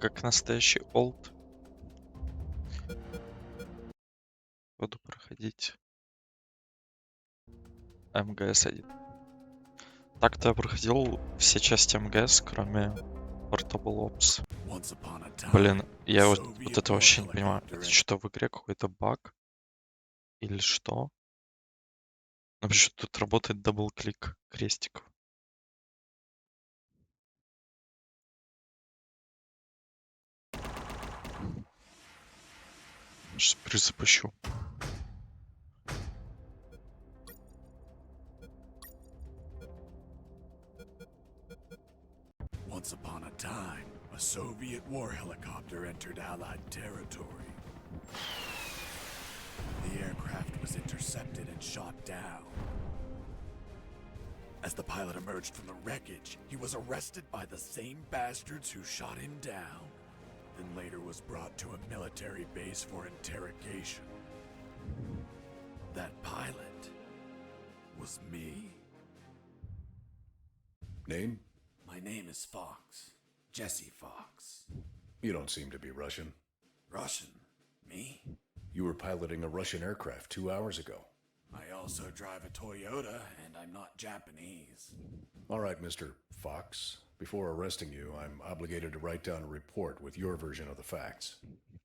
как настоящий олд. Буду проходить МГС-1. Так-то я проходил все части МГС, кроме Portable Ops. Блин, я вот это вообще не понимаю. Это что, в игре какой-то баг? Или что? Ну, почему тут работает дабл-клик крестиков? Сейчас перезапущу. Once upon a time, a Soviet war helicopter entered Allied territory. The aircraft was intercepted and shot down. As the pilot emerged from the wreckage, he was arrested by the same bastards who shot him down, then later was brought to a military base for interrogation. That pilot was me. Name? My name is Fox. Jesse Fox. You don't seem to be Russian. Russian? Me? You were piloting a Russian aircraft 2 hours ago. I also drive a Toyota, and I'm not Japanese. All right, Mr. Fox. Before arresting you, I'm obligated to write down a report with your version of the facts.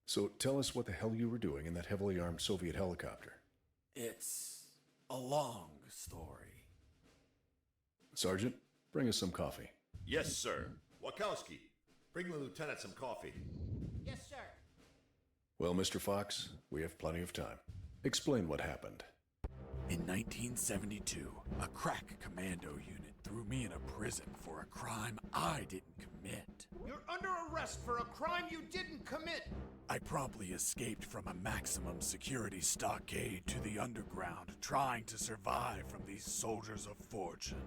So tell us what the hell you were doing in that heavily armed Soviet helicopter. It's a long story. Sergeant, bring us some coffee. Yes, sir. Wakowski, bring the lieutenant some coffee. Yes, sir. Well, Mr. Fox, we have plenty of time. Explain what happened. In 1972, a crack commando unit threw me in a prison for a crime I didn't commit. You're under arrest for a crime you didn't commit. I promptly escaped from a maximum security stockade to the underground, trying to survive from these soldiers of fortune.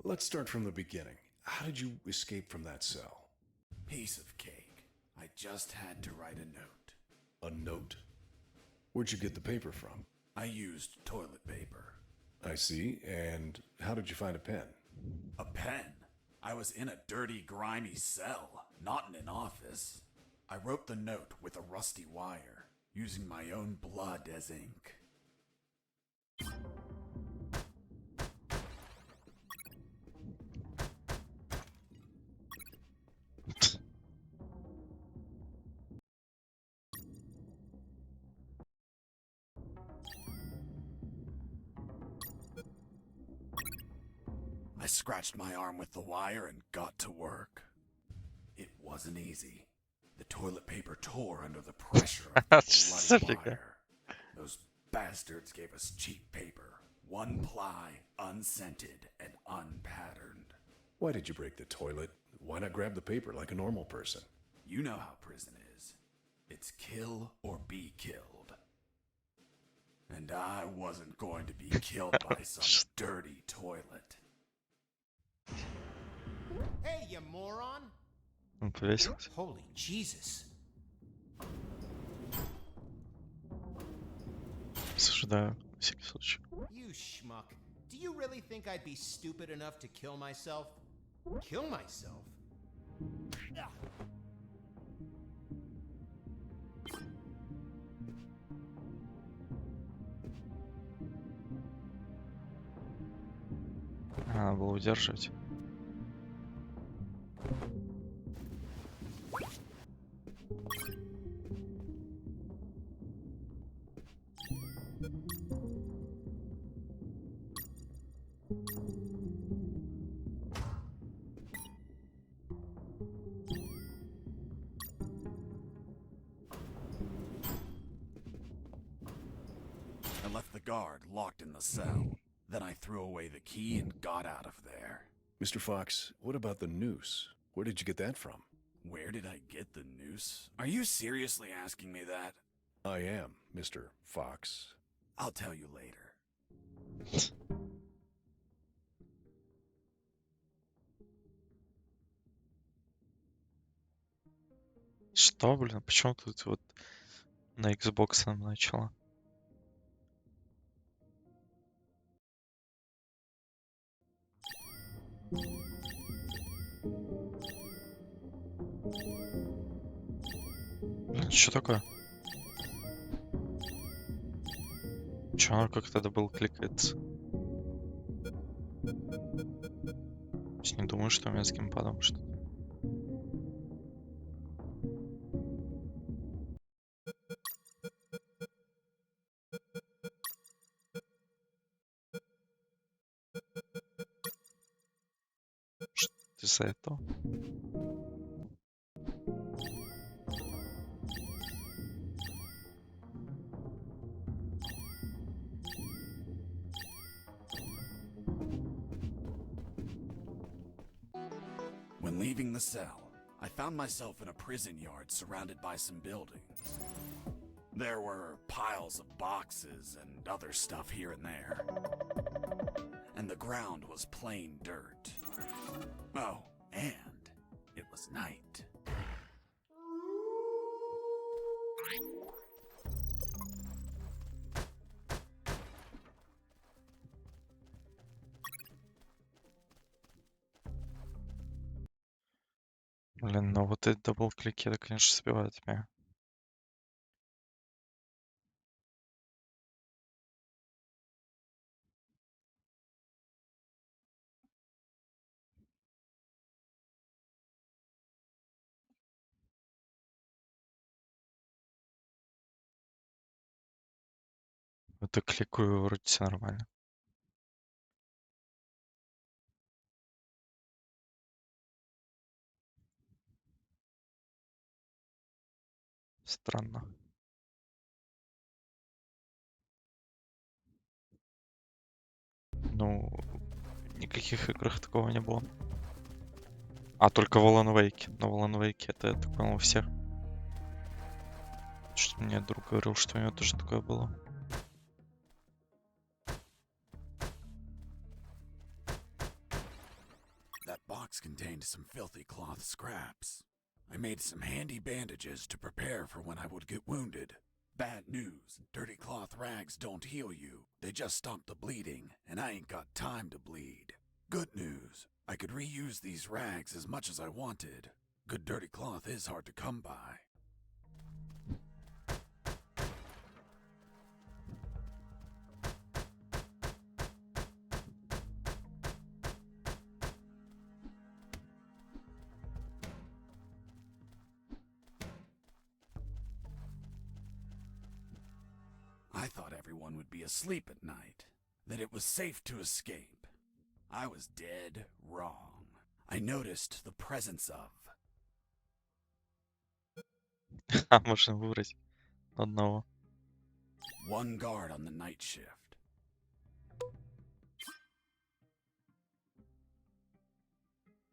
Let's start from the beginning. How did you escape from that cell? Piece of cake. I just had to write a note. A note? Where'd you get the paper from? I used toilet paper. I see. And how did you find a pen? A pen? I was in a dirty, grimy cell, not in an office. I wrote the note with a rusty wire, using my own blood as ink. I scratched my arm with the wire and got to work. It wasn't easy. The toilet paper tore under the pressure of the bloody wire. Those bastards gave us cheap paper. One ply, unscented, and unpatterned. Why did you break the toilet? Why not grab the paper like a normal person? You know how prison is. It's kill or be killed. And I wasn't going to be killed by some dirty toilet. Hey, you moron! Он повесился. Holy Jesus. Осуждаю, на всякий случай. You schmuck. Do you really think I'd be stupid enough to kill myself? Kill myself? Ah. Надо было удерживать. I left the guard locked in the cell. Then I threw away the key and got out of there. Mr. Fox, what about the noose? Where did you get that from? Where did I get the noose? Are you seriously asking me that? I am, Mr. Fox. I'll tell you later. Что, блин, почему тут вот на Xbox начало? Блин, что такое? Че оно как-то дабл кликается? Не думаю, что у меня с геймпадом что-то. Что из-за этого? When leaving the cell, I found myself in a prison yard surrounded by some buildings. There were piles of boxes and other stuff here and there. And the ground was plain dirt. Oh, and it was night. Блин, ну вот эти дабл-клики, это, конечно, сбивает меня. Это кликаю, вроде все нормально. Странно. Ну, в никаких играх такого не было. А, только в Alan Wake. Но в Alan Wake это, я так понял, у всех. Что мне друг говорил, что у него тоже такое было. That box contained some filthy cloth scraps. I made some handy bandages to prepare for when I would get wounded. Bad news, dirty cloth rags don't heal you. They just stop the bleeding, and I ain't got time to bleed. Good news, I could reuse these rags as much as I wanted. Good dirty cloth is hard to come by. I thought everyone would be asleep at night, that it was safe to escape. I was dead wrong. I noticed the presence of... А, можно выбрать одного. one guard on the night shift.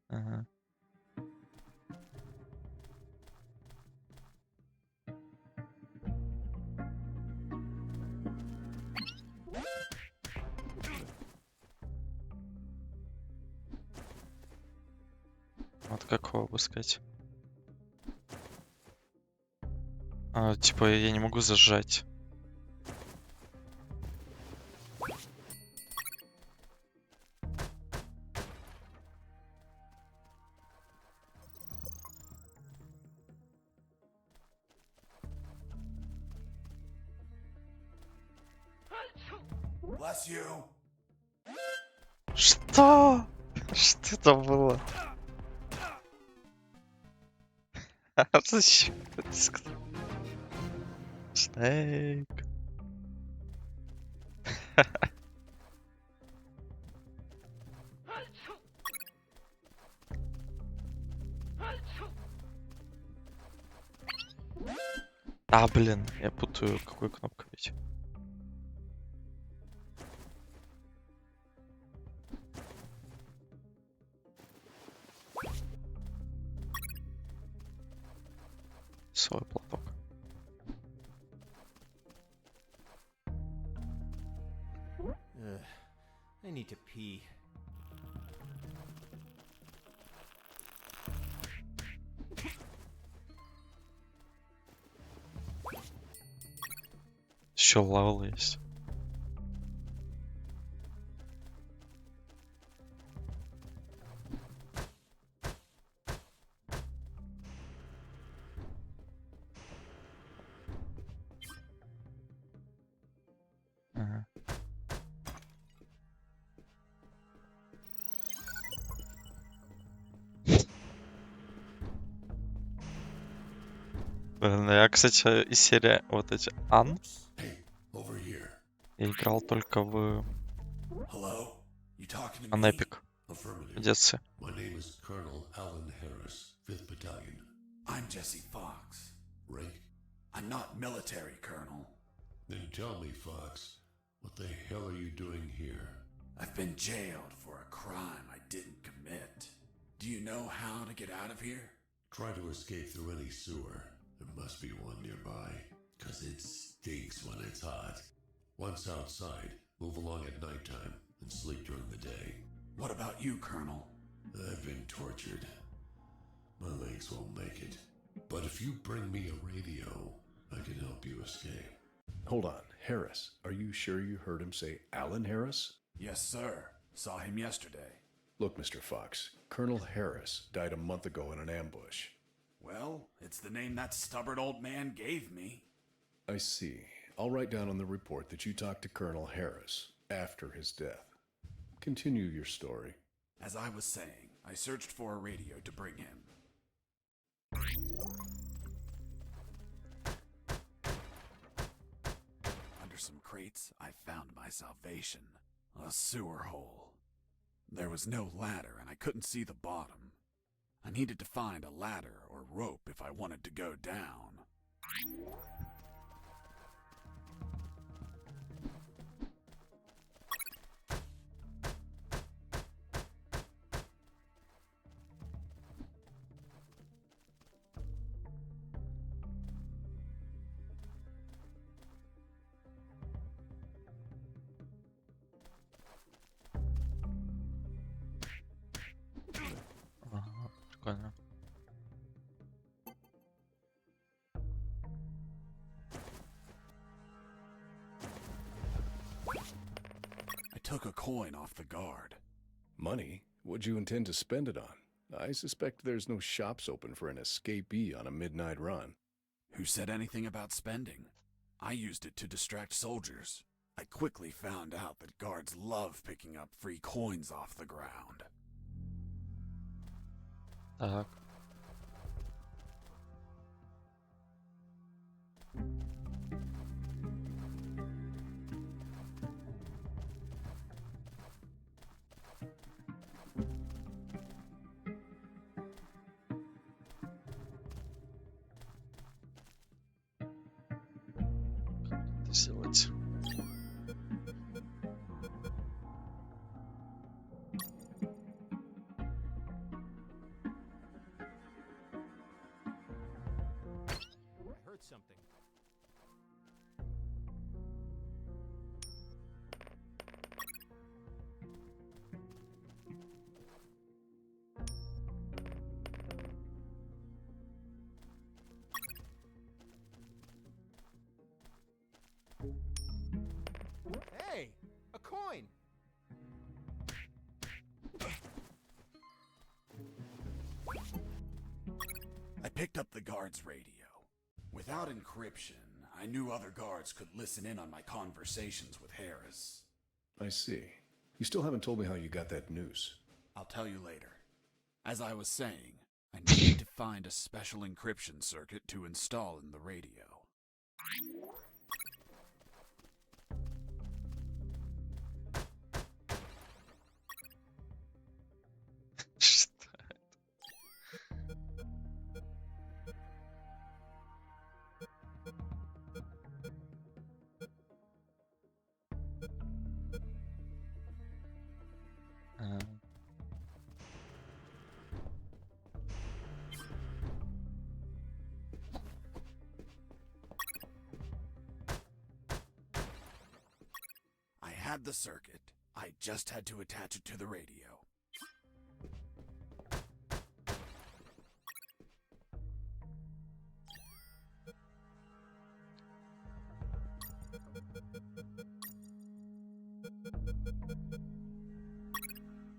Ага. Вот как его обыскать? А, типа, я не могу зажать. Bless you. Что? Что это было? Зачем это сказал? Снейк. А, блин, я путаю, какую кнопку ведь. Свой платок. I need to pee. Еще лавел есть. Я, кстати, из серии вот эти Ан Hey, over here. я играл только в Hello? You talking to me? Анепик в Affirmative. детстве. My name is Colonel Alan Harris, 5th Battalion. I'm Jesse Fox. Rank? I'm not military, Colonel. Then tell me, Fox, what the hell are you doing here? I've been jailed for a crime I didn't commit. Do you know how to get out of here? Try to escape through any sewer. There must be one nearby, 'cause it stinks when it's hot. Once outside, move along at nighttime and sleep during the day. What about you, Colonel? I've been tortured. My legs won't make it. But if you bring me a radio, I can help you escape. Hold on, Harris. Are you sure you heard him say Alan Harris? Yes, sir. Saw him yesterday. Look, Mr. Fox, Colonel Harris died a month ago in an ambush. Well, it's the name that stubborn old man gave me. I see. I'll write down on the report that you talked to Colonel Harris after his death. Continue your story. As I was saying, I searched for a radio to bring him. Under some crates, I found my salvation. A sewer hole. There was no ladder, and I couldn't see the bottom. I needed to find a ladder or rope if I wanted to go down. Ага, прикольно. I took a coin off the guard. Money? What'd you intend to spend it on? I suspect there's no shops open for an escapee on a midnight run. Who said anything about spending? I used it to distract soldiers. I quickly found out that guards love picking up free coins off the ground. Так. Как это сделать? I heard something. Hey, a coin. I picked up the guard's radio. Without encryption, I knew other guards could listen in on my conversations with Harris. I see. You still haven't told me how you got that noose. I'll tell you later. As I was saying, I needed to find a special encryption circuit to install in the radio. Что? А. I had the circuit. I just had to attach it to the radio.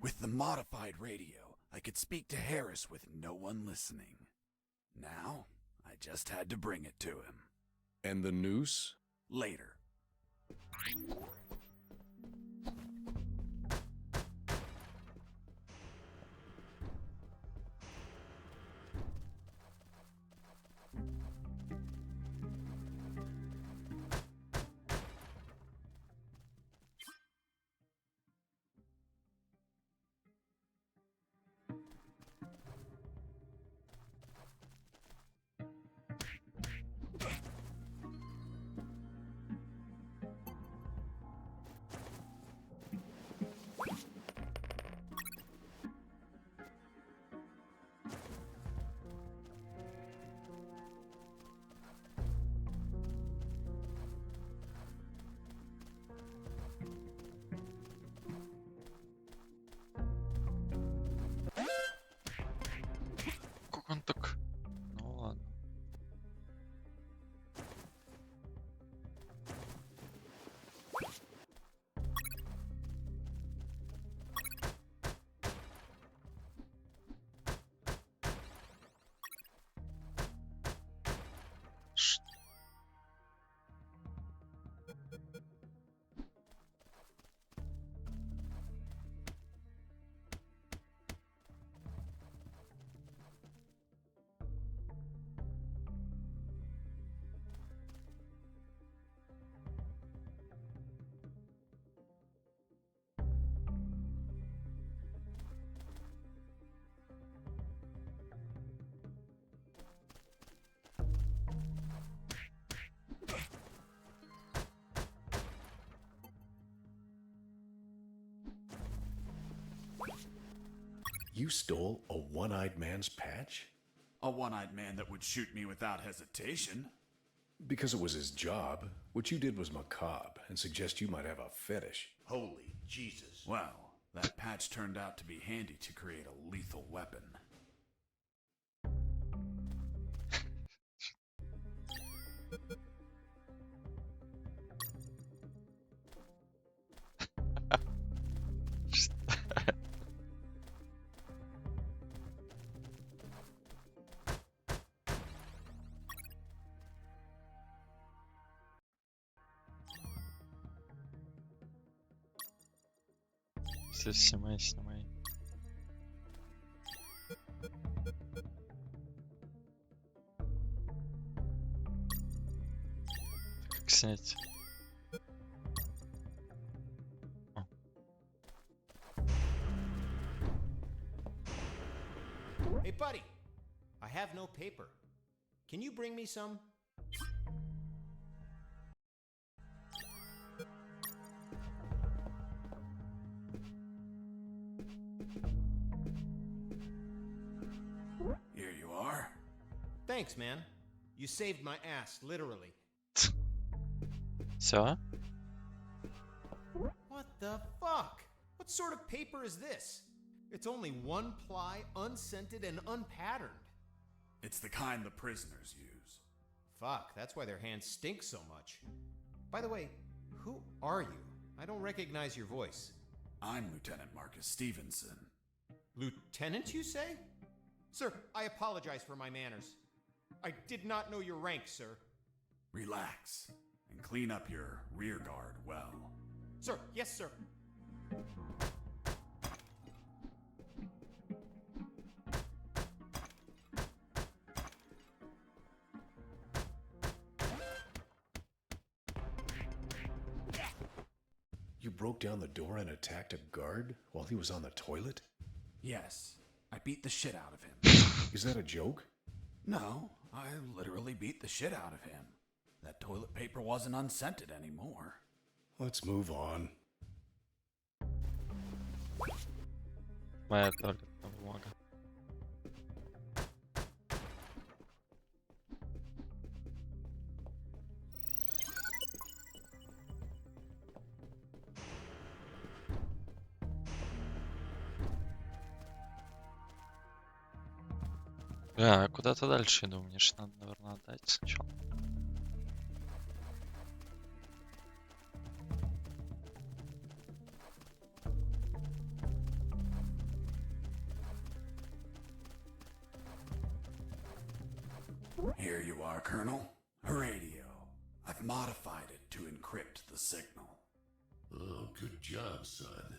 With the modified radio, I could speak to Harris with no one listening. Now, I just had to bring it to him. And the noose? Later. You stole a one-eyed man's patch? A one-eyed man that would shoot me without hesitation. Because it was his job. What you did was macabre and suggest you might have a fetish. Holy Jesus. Well, that patch turned out to be handy to create a lethal weapon. Все, снимай, снимай. Как снять? Hey, buddy. I have no paper. Can you bring me some? Here you are. Thanks, man. You saved my ass, literally. Все? What the fuck? What sort of paper is this? It's only one ply, unscented, and unpatterned. It's the kind the prisoners use. Fuck, that's why their hands stink so much. By the way, who are you? I don't recognize your voice. I'm Lieutenant Marcus Stevenson. Lieutenant, you say? Sir, I apologize for my manners. I did not know your rank, sir. Relax and clean up your rear guard well. Sir, yes, sir. You broke down the door and attacked a guard while he was on the toilet? Yes, I beat the shit out of him. Is that a joke? No, I literally beat the shit out of him. That toilet paper wasn't unscented anymore. Let's move on. Моя туалетная бумага. А куда-то дальше иду, мне же надо, наверное, отдать сначала. Here you are, Colonel. A radio. I've modified it to encrypt the signal. Oh, good job, son.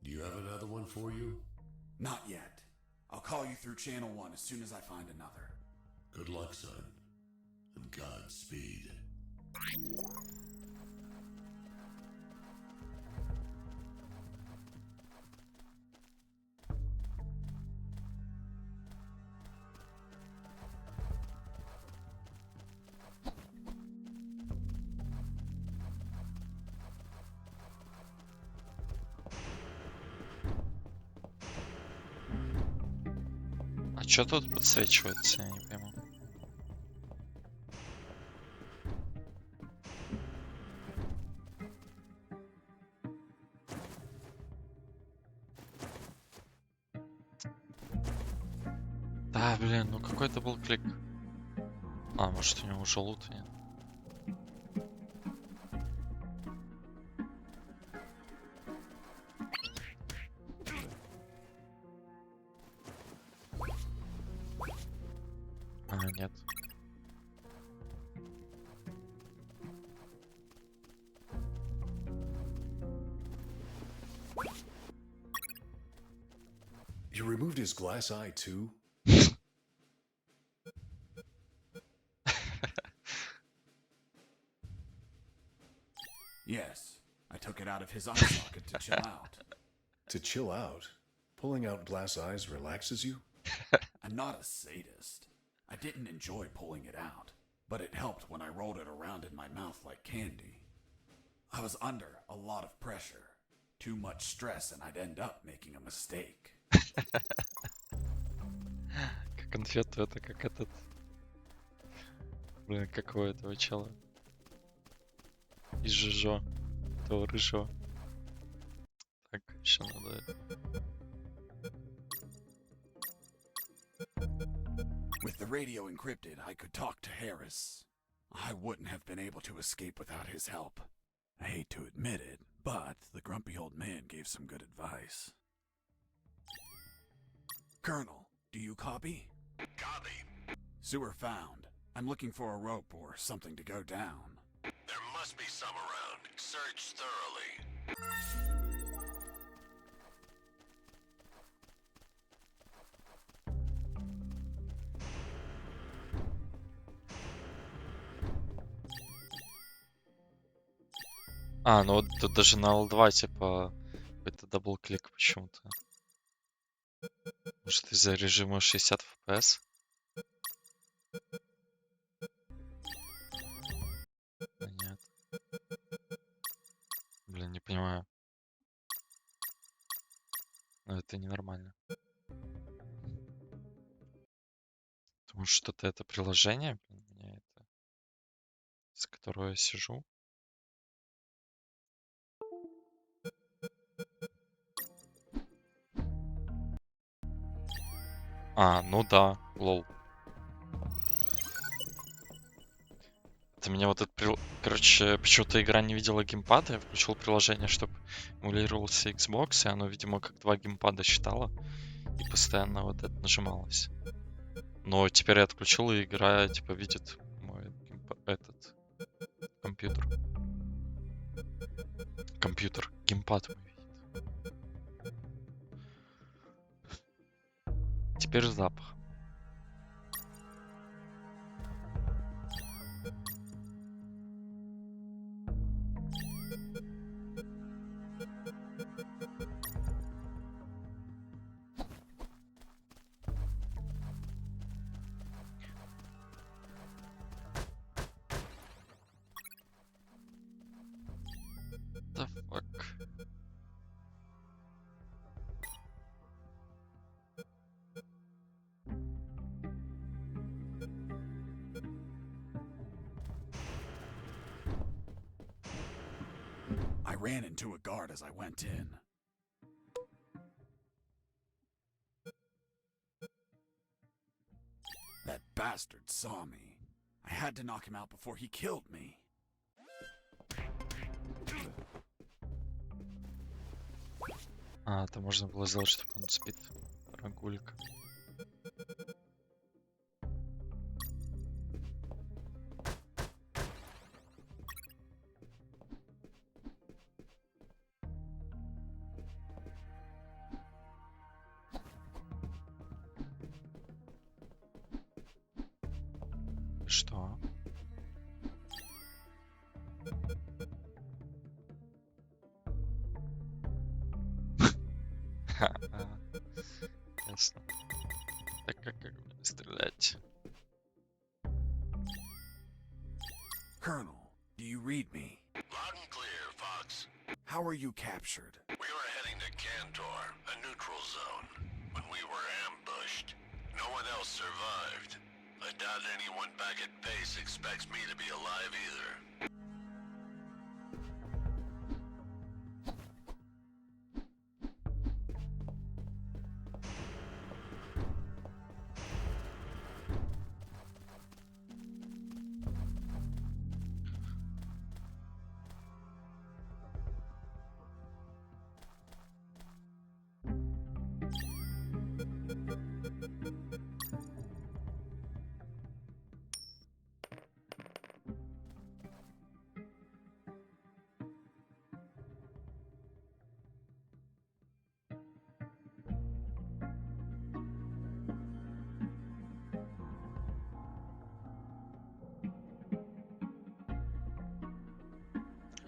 Do you have another one for you? Not yet. I'll call you through Channel 1 as soon as I find another. Good luck, son. And Godspeed. А что тут подсвечивается, я не пойму. Да, блин, ну какой-то был клик. А, может у него уже лута нет? А, нет. You removed his glass eye too? Yes, I took it out of his eye socket to chill out. To chill out? Pulling out glass eyes relaxes you? I'm not a sadist. I didn't enjoy pulling it out, but it helped when I rolled it around in my mouth like candy. I was under a lot of pressure, too much stress, and I'd end up making a mistake. Как конфету, это как этот... Блин, как у этого чела? Из Жижо. Этого рыжего. Так, еще надо... With the radio encrypted, I could talk to Harris. I wouldn't have been able to escape without his help. I hate to admit it, but the grumpy old man gave some good advice. Colonel, do you copy? Copy. Sewer found. I'm looking for a rope or something to go down. There must be some around. Search thoroughly. А, ну вот тут даже на L2, типа, какой-то дабл-клик почему-то. Может, из-за режима 60 FPS? Да нет. Блин, не понимаю. Но это ненормально. Потому что что-то это приложение, блин, мне это, с которого я сижу. А, ну да, лол. Это меня вот это... Короче, почему-то игра не видела геймпада, я включил приложение, чтобы эмулировался Xbox, и оно, видимо, как два геймпада считало, и постоянно вот это нажималось. Но теперь я отключил, и игра, типа, видит мой этот компьютер. Компьютер, геймпад мой видит. Теперь запах. The fuck? I ran into a guard as I went in. That bastard saw me. I had to knock him out before he killed me. А, это можно было сделать, чтобы он спит. Прогулька. Что? Ясно. Так как мне стрелять? Colonel, do you read me? Loud and clear, Fox. How were you captured? We were heading to Cantor, a neutral zone, when we were ambushed. No one else survived. I doubt anyone back at base expects me to be alive either.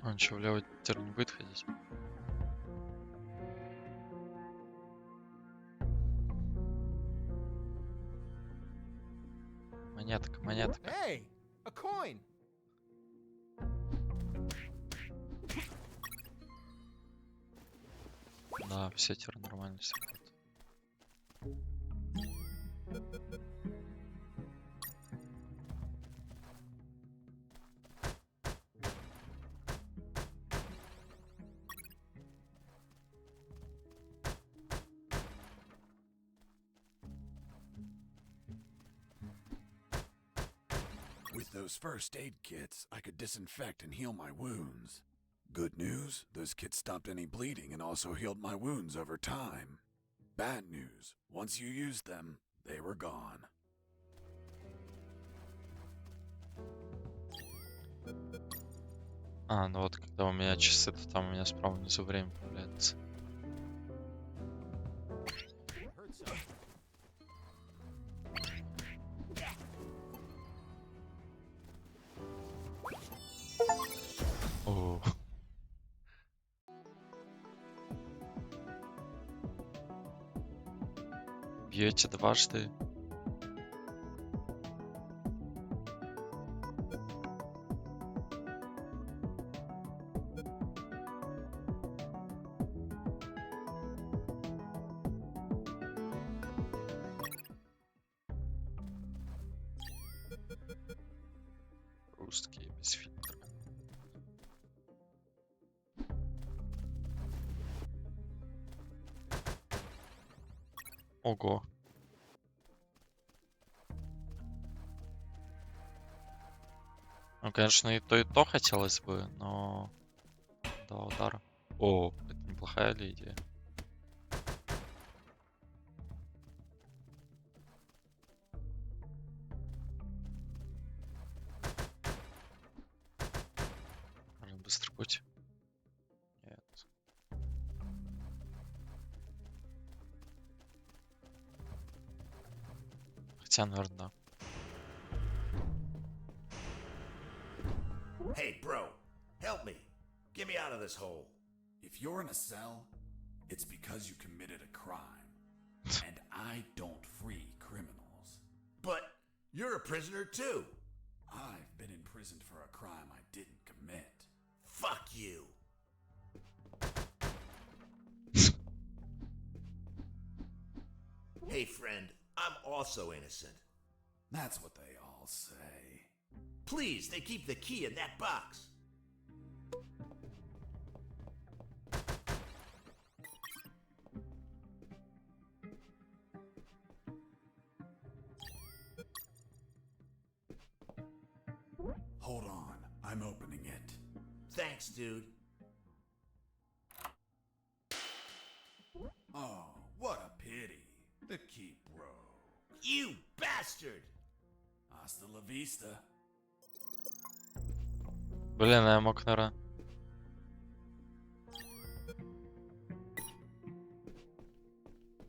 Он что, влево теперь не будет ходить? Монетка, монетка. Hey, a coin. Да, все теперь нормально все будет. With those first aid kits, I could disinfect and heal my wounds. Good news, those kits stopped any bleeding and also healed my wounds over time. Bad news, once you used them, they were gone. А, ну вот когда у меня часы, то там у меня справа внизу время появляется. Heard something. О. Бьете дважды. Русские без фильтра. Ого. Ну, конечно, и то хотелось бы, но... Два удара. О, это неплохая ли идея? Можно быстро путь. Нет. Хотя, наверное, да. Hey, bro, help me. Get me out of this hole. If you're in a cell, it's because you committed a crime. And I don't free criminals. But you're a prisoner too. I've been imprisoned for a crime I didn't commit. Fuck you. Hey, friend, I'm also innocent. That's what they all say. Please, they keep the key in that box. Hold on, I'm opening it. Thanks, dude. Oh, what a pity. The key broke. You bastard! Hasta la vista. Блин, а я мог, наверное...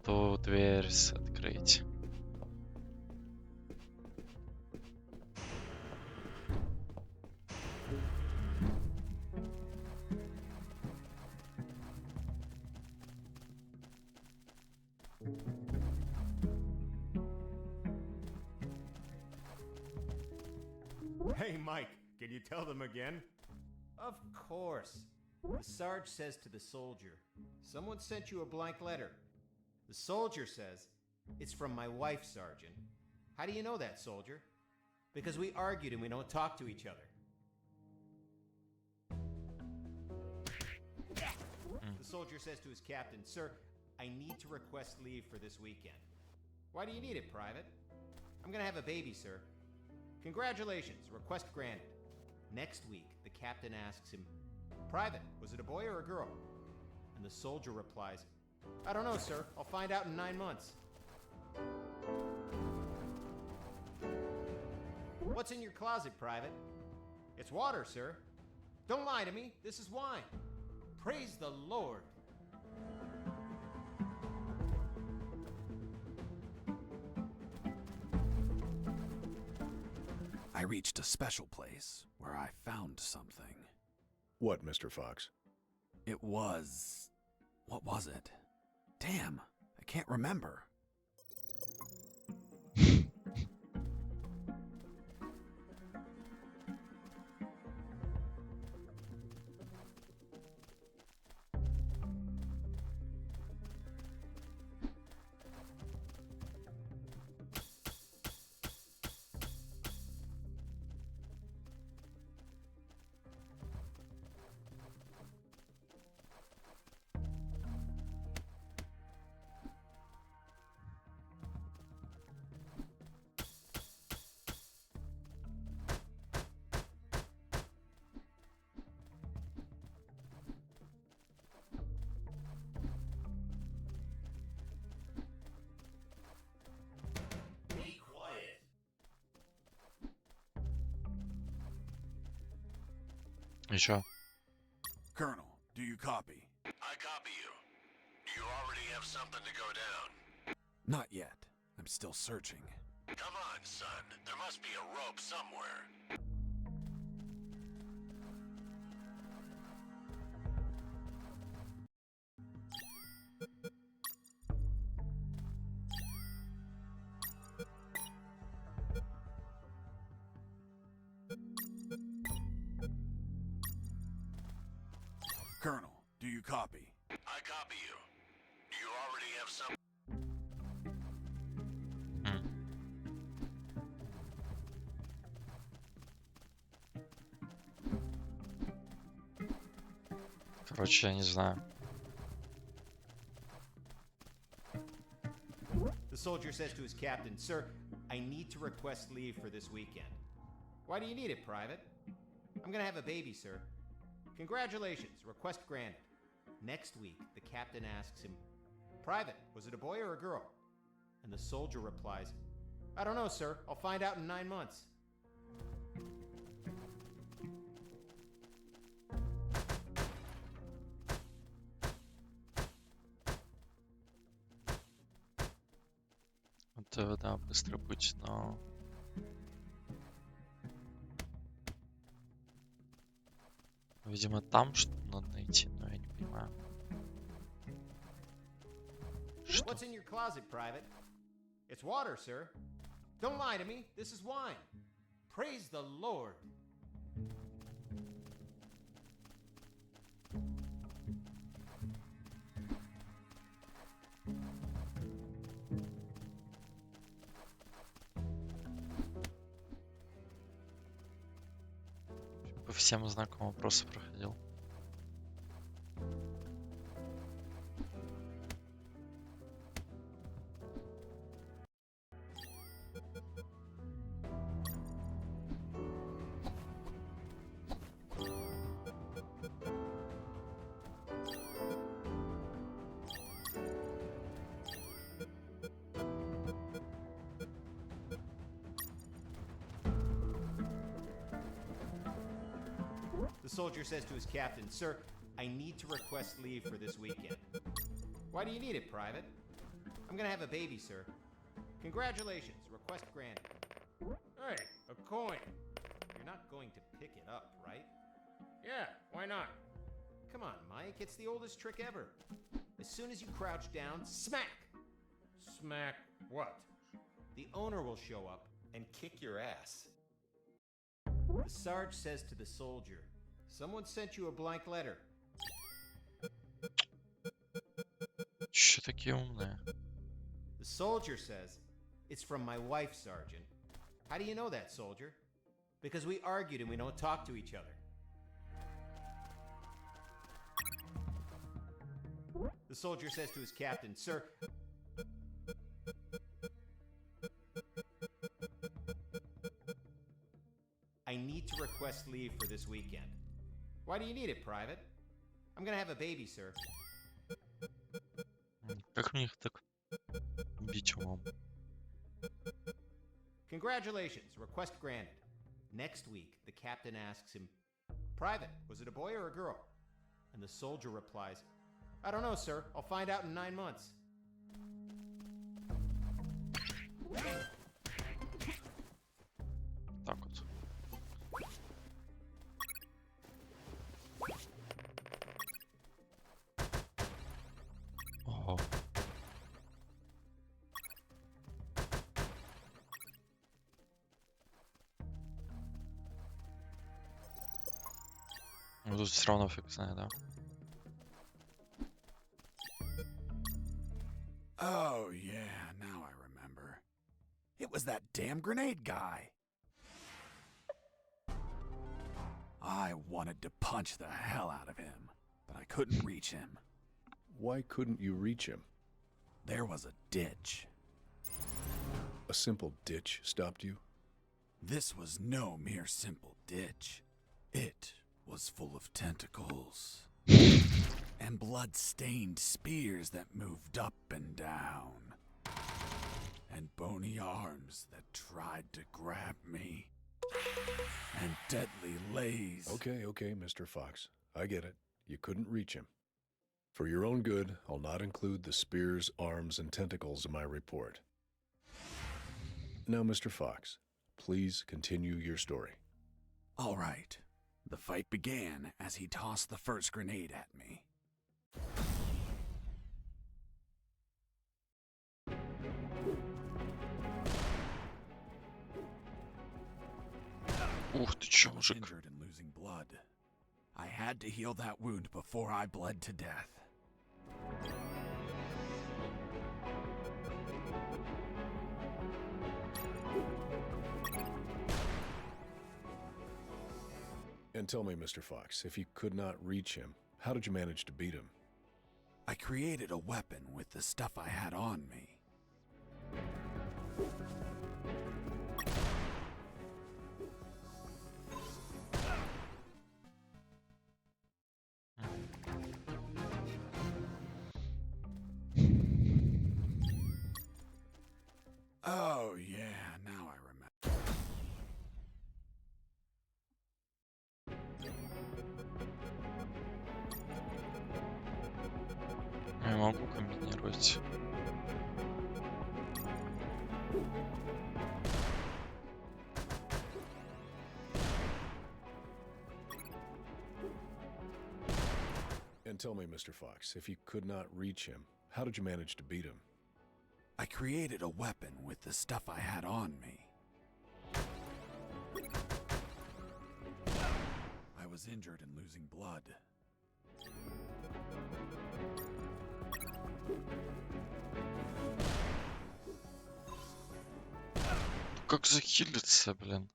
Ту дверь открыть. Hey, Mike, can you tell them again? Of course. The Sarge says to the soldier, someone sent you a blank letter. The soldier says, it's from my wife, Sergeant. How do you know that, soldier? Because we argued and we don't talk to each other. The soldier says to his captain, sir, I need to request leave for this weekend. Why do you need it, Private? I'm gonna have a baby, sir. Congratulations, request granted. Next week, the captain asks him, Private, was it a boy or a girl? And the soldier replies, I don't know, sir. I'll find out in 9 months. What's in your closet, Private? It's water, sir. Don't lie to me. This is wine. Praise the Lord. I reached a special place where I found something. What, Mr. Fox? It was... what was it? Damn, I can't remember. Еще. Colonel, do you copy? I copy you. Do you already have something to go down? Not yet. I'm still searching. Come on, son. There must be a rope somewhere. Colonel, do you copy? I copy you. Do you already have some? Короче, я не знаю. The soldier says to his captain, "Sir, I need to request leave for this weekend." "Why do you need it, Private?" "I'm gonna have a baby, sir." "Congratulations, request granted." Next week, the captain asks him, "Private, was it a boy or a girl?" And the soldier replies, "I don't know, sir. I'll find out in 9 months." Вот, да, быстро путь, но... Видимо, там что-то надо найти, но я не понимаю. Что? "What's in your closet, Private?" "It's water, sir." "Don't lie to me. This is wine." "Praise the Lord." По всем знакам вопросы проходил. The soldier says to his captain, "Sir, I need to request leave for this weekend." "Why do you need it, Private?" "I'm gonna have a baby, sir." "Congratulations, request granted." "Hey, a coin." "You're not going to pick it up, right?" "Yeah, why not?" "Come on, Mike, it's the oldest trick ever. As soon as you crouch down, smack!" Smack what? The owner will show up and kick your ass. The Sarge says to the soldier, "Someone sent you a blank letter." Чё такие умные? The soldier says, "It's from my wife, Sergeant." "How do you know that, soldier?" "Because we argued and we don't talk to each other." The soldier says to his captain, "Sir, I need to request leave for this weekend." "Why do you need it, Private?" "I'm gonna have a baby, sir." Как мне их так убить умом? "Congratulations, request granted." Next week, the captain asks him, "Private, was it a boy or a girl?" And the soldier replies, "I don't know, sir. I'll find out in 9 months." Так вот. Ого. Ну тут все равно фиг знает, да? Oh, yeah, now I remember. It was that damn grenade guy. I wanted to punch the hell out of him, but I couldn't reach him. Why couldn't you reach him? There was a ditch. A simple ditch stopped you? This was no mere simple ditch. It was full of tentacles and blood-stained spears that moved up and down, and bony arms that tried to grab me, and deadly lays. Okay, Mr. Fox. I get it. You couldn't reach him. For your own good, I'll not include the spears, arms, and tentacles in my report. Now, Mr. Fox, please continue your story. All right. The fight began as he tossed the first grenade at me. Ух ты, чё, I was мужик. injured and losing blood. I had to heal that wound before I bled to death. And tell me, Mr. Fox, if you could not reach him, how did you manage to beat him? I created a weapon with the stuff I had on me. Oh, yeah, now I remember. Я могу комбинировать. And tell me, Mr. Fox, if you could not reach him, how did you manage to beat him? I created a weapon with the stuff I had on me. I was injured and losing blood. Как захилиться, блин?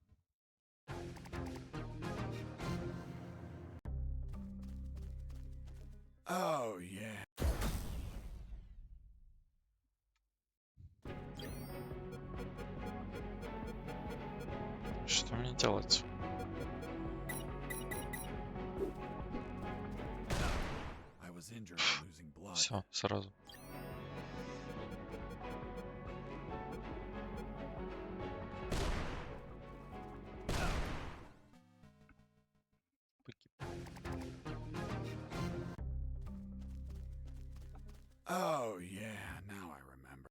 Oh, yeah. Что мне делать? I was injured and losing blood. Все, сразу. Oh, yeah, now I remember.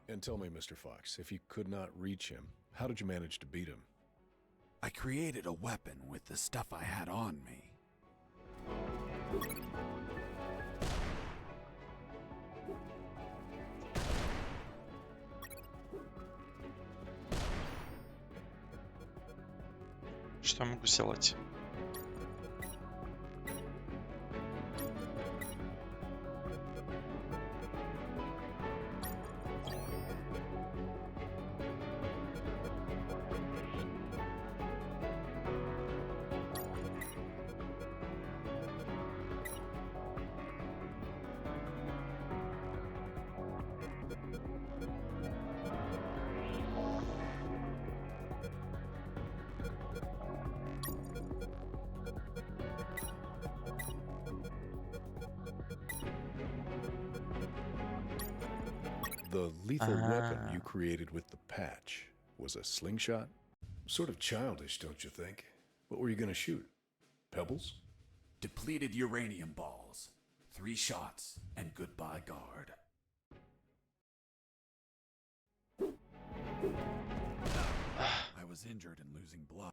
And tell me, Mr. Fox, if you could not reach him, how did you manage to beat him? I created a weapon with the stuff I had on me. Что я могу сделать? The lethal weapon you Ah. created with the patch was a slingshot? Sort of childish, don't you think? What were you going to shoot? Pebbles? Depleted uranium balls. 3 shots, and goodbye, guard. I was injured and losing blood.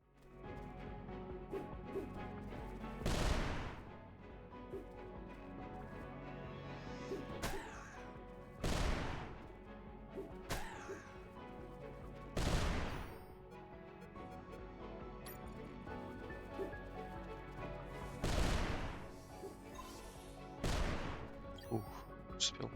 Ух, успел.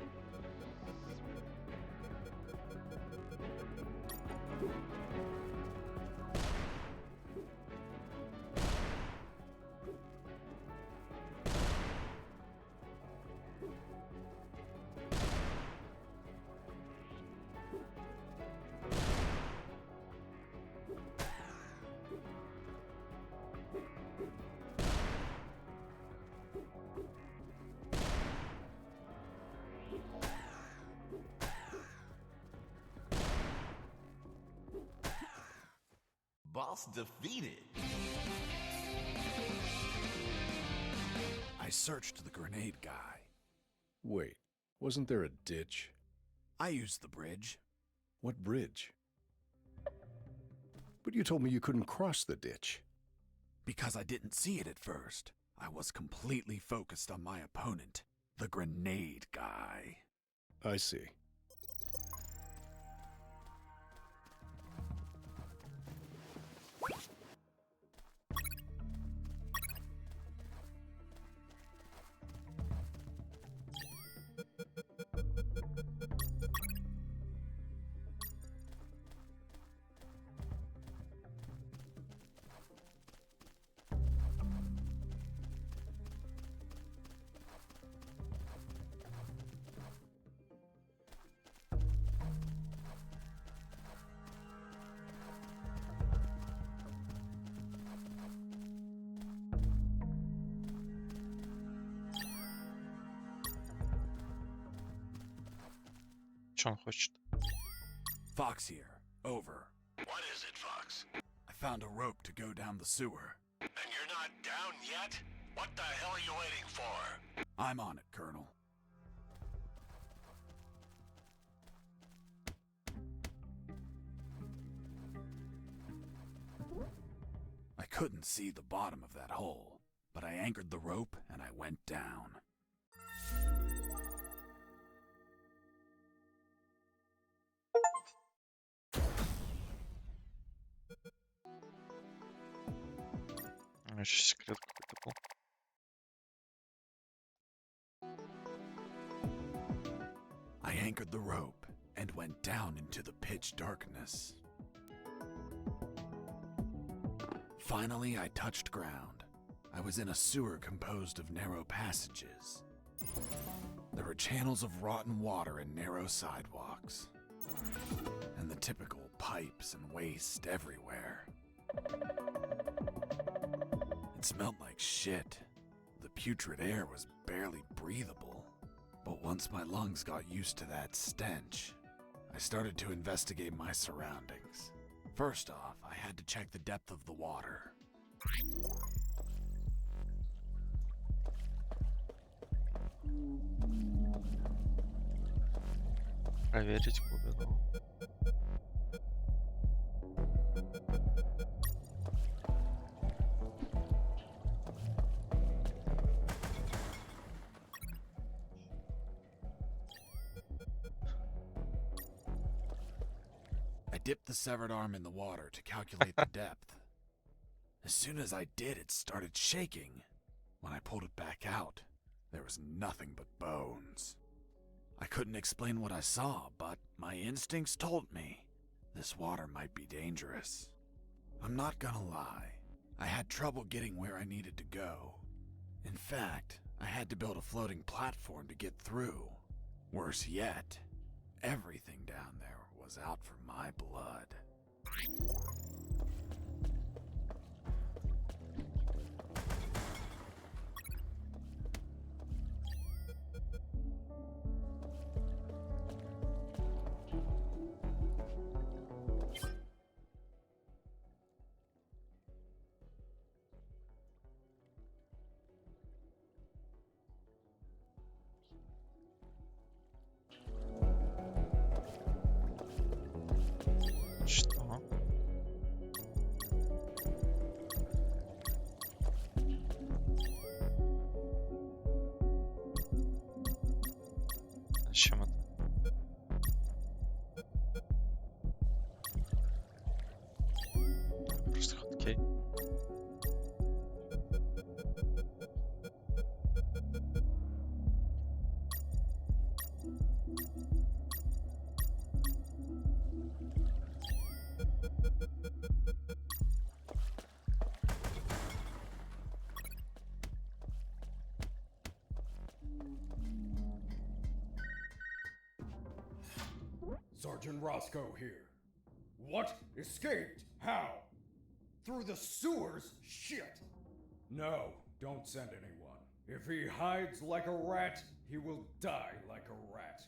Boss defeated. I searched the grenade guy. Wait, wasn't there a ditch? I used the bridge. What bridge? But you told me you couldn't cross the ditch. Because I didn't see it at first. I was completely focused on my opponent, the grenade guy. I see. Что он хочет? Fox here. Over. What is it, Fox? I found a rope to go down the sewer. And you're not down yet? What the hell are you waiting for? I'm on it, Colonel. I couldn't see the bottom of that hole, but I anchored the rope and I went down. Еще секрет какой-то был. I anchored the rope and went down into the pitch darkness. Finally, I touched ground. I was in a sewer composed of narrow passages. There were channels of rotten water and narrow sidewalks, and the typical pipes and waste everywhere. It smelled like shit. The putrid air was barely breathable. But once my lungs got used to that stench, I started to investigate my surroundings. First off, I had to check the depth of the water. Проверить глубину. I dipped the severed arm in the water to calculate the depth. As soon as I did, it started shaking. When I pulled it back out, there was nothing but bones. I couldn't explain what I saw, but my instincts told me this water might be dangerous. I'm not gonna lie, I had trouble getting where I needed to go. In fact, I had to build a floating platform to get through. Worse yet, everything down there was out for my blood. Что? Зачем это? Просто хоткей. Sergeant Roscoe here. What? Escaped? How? Through the sewers? Shit! No, don't send anyone. If he hides like a rat, he will die like a rat.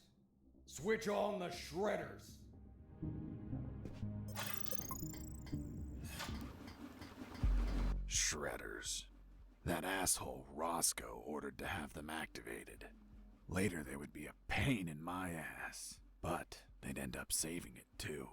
Switch on the shredders. shredders. That asshole Roscoe ordered to have them activated. Later they would be a pain in my ass, but they'd end up saving it too.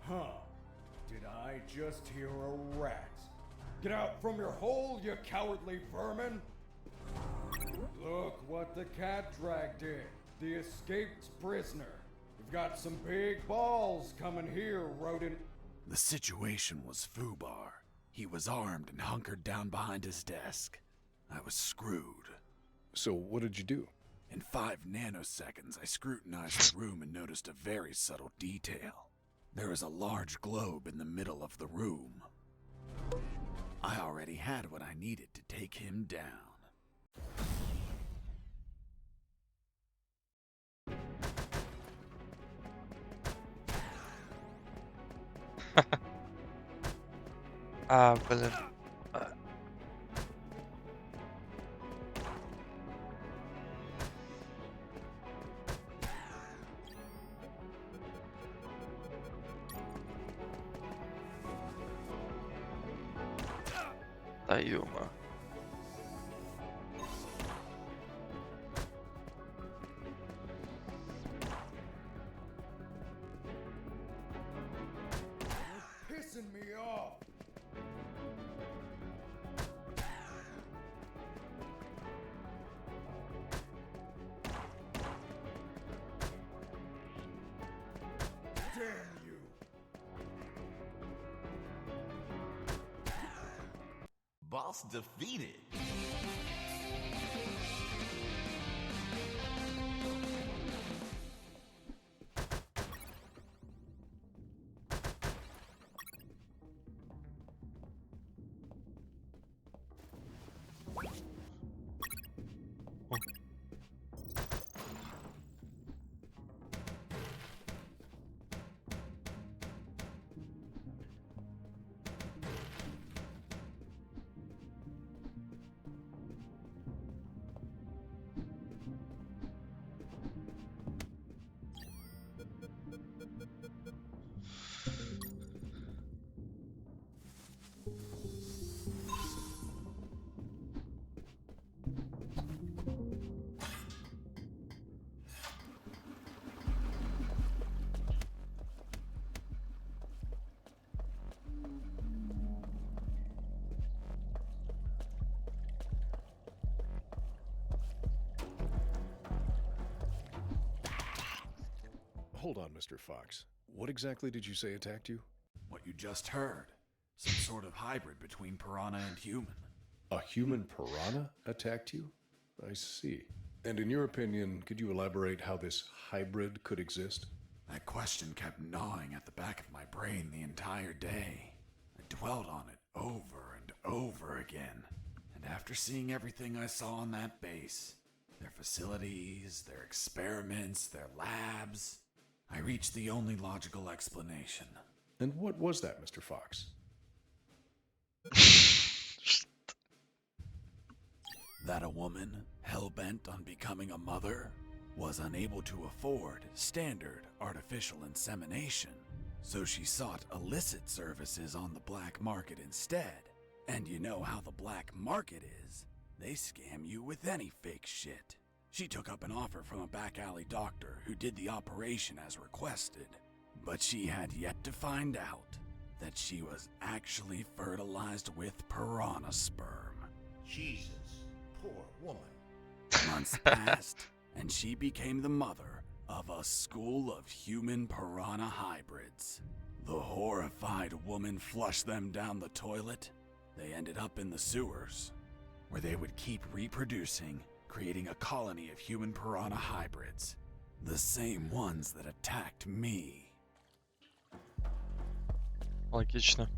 Huh. Did I just hear a rat? Get out from your hole, you cowardly vermin! Look what the cat dragged in. The escaped prisoner. You've got some big balls coming here, rodent. The situation was foobar. He was armed and hunkered down behind his desk. I was screwed. So what did you do? In 5 nanoseconds, I scrutinized the room and noticed a very subtle detail. There was a large globe in the middle of the room. I already had what I needed to take him down. Блин. Да ё-моё. Pissing me off. Damn you. Boss defeated. Hold on, Mr. Fox. What exactly did you say attacked you? What you just heard. Some sort of hybrid between piranha and human. A human piranha attacked you? I see. And in your opinion, could you elaborate how this hybrid could exist? That question kept gnawing at the back of my brain the entire day. I dwelled on it over and over again. And after seeing everything I saw on that base, their facilities, their experiments, their labs, I reached the only logical explanation. And what was that, Mr. Fox? That a woman, hell-bent on becoming a mother, was unable to afford standard artificial insemination, so she sought illicit services on the black market instead. And you know how the black market is. They scam you with any fake shit. She took up an offer from a back alley doctor who did the operation as requested, but she had yet to find out that she was actually fertilized with piranha sperm. Jesus, poor woman. Months passed, and she became the mother of a school of human piranha hybrids. The horrified woman flushed them down the toilet. They ended up in the sewers, where they would keep reproducing, creating a colony of human piranha hybrids. The same ones that attacked me. Логично.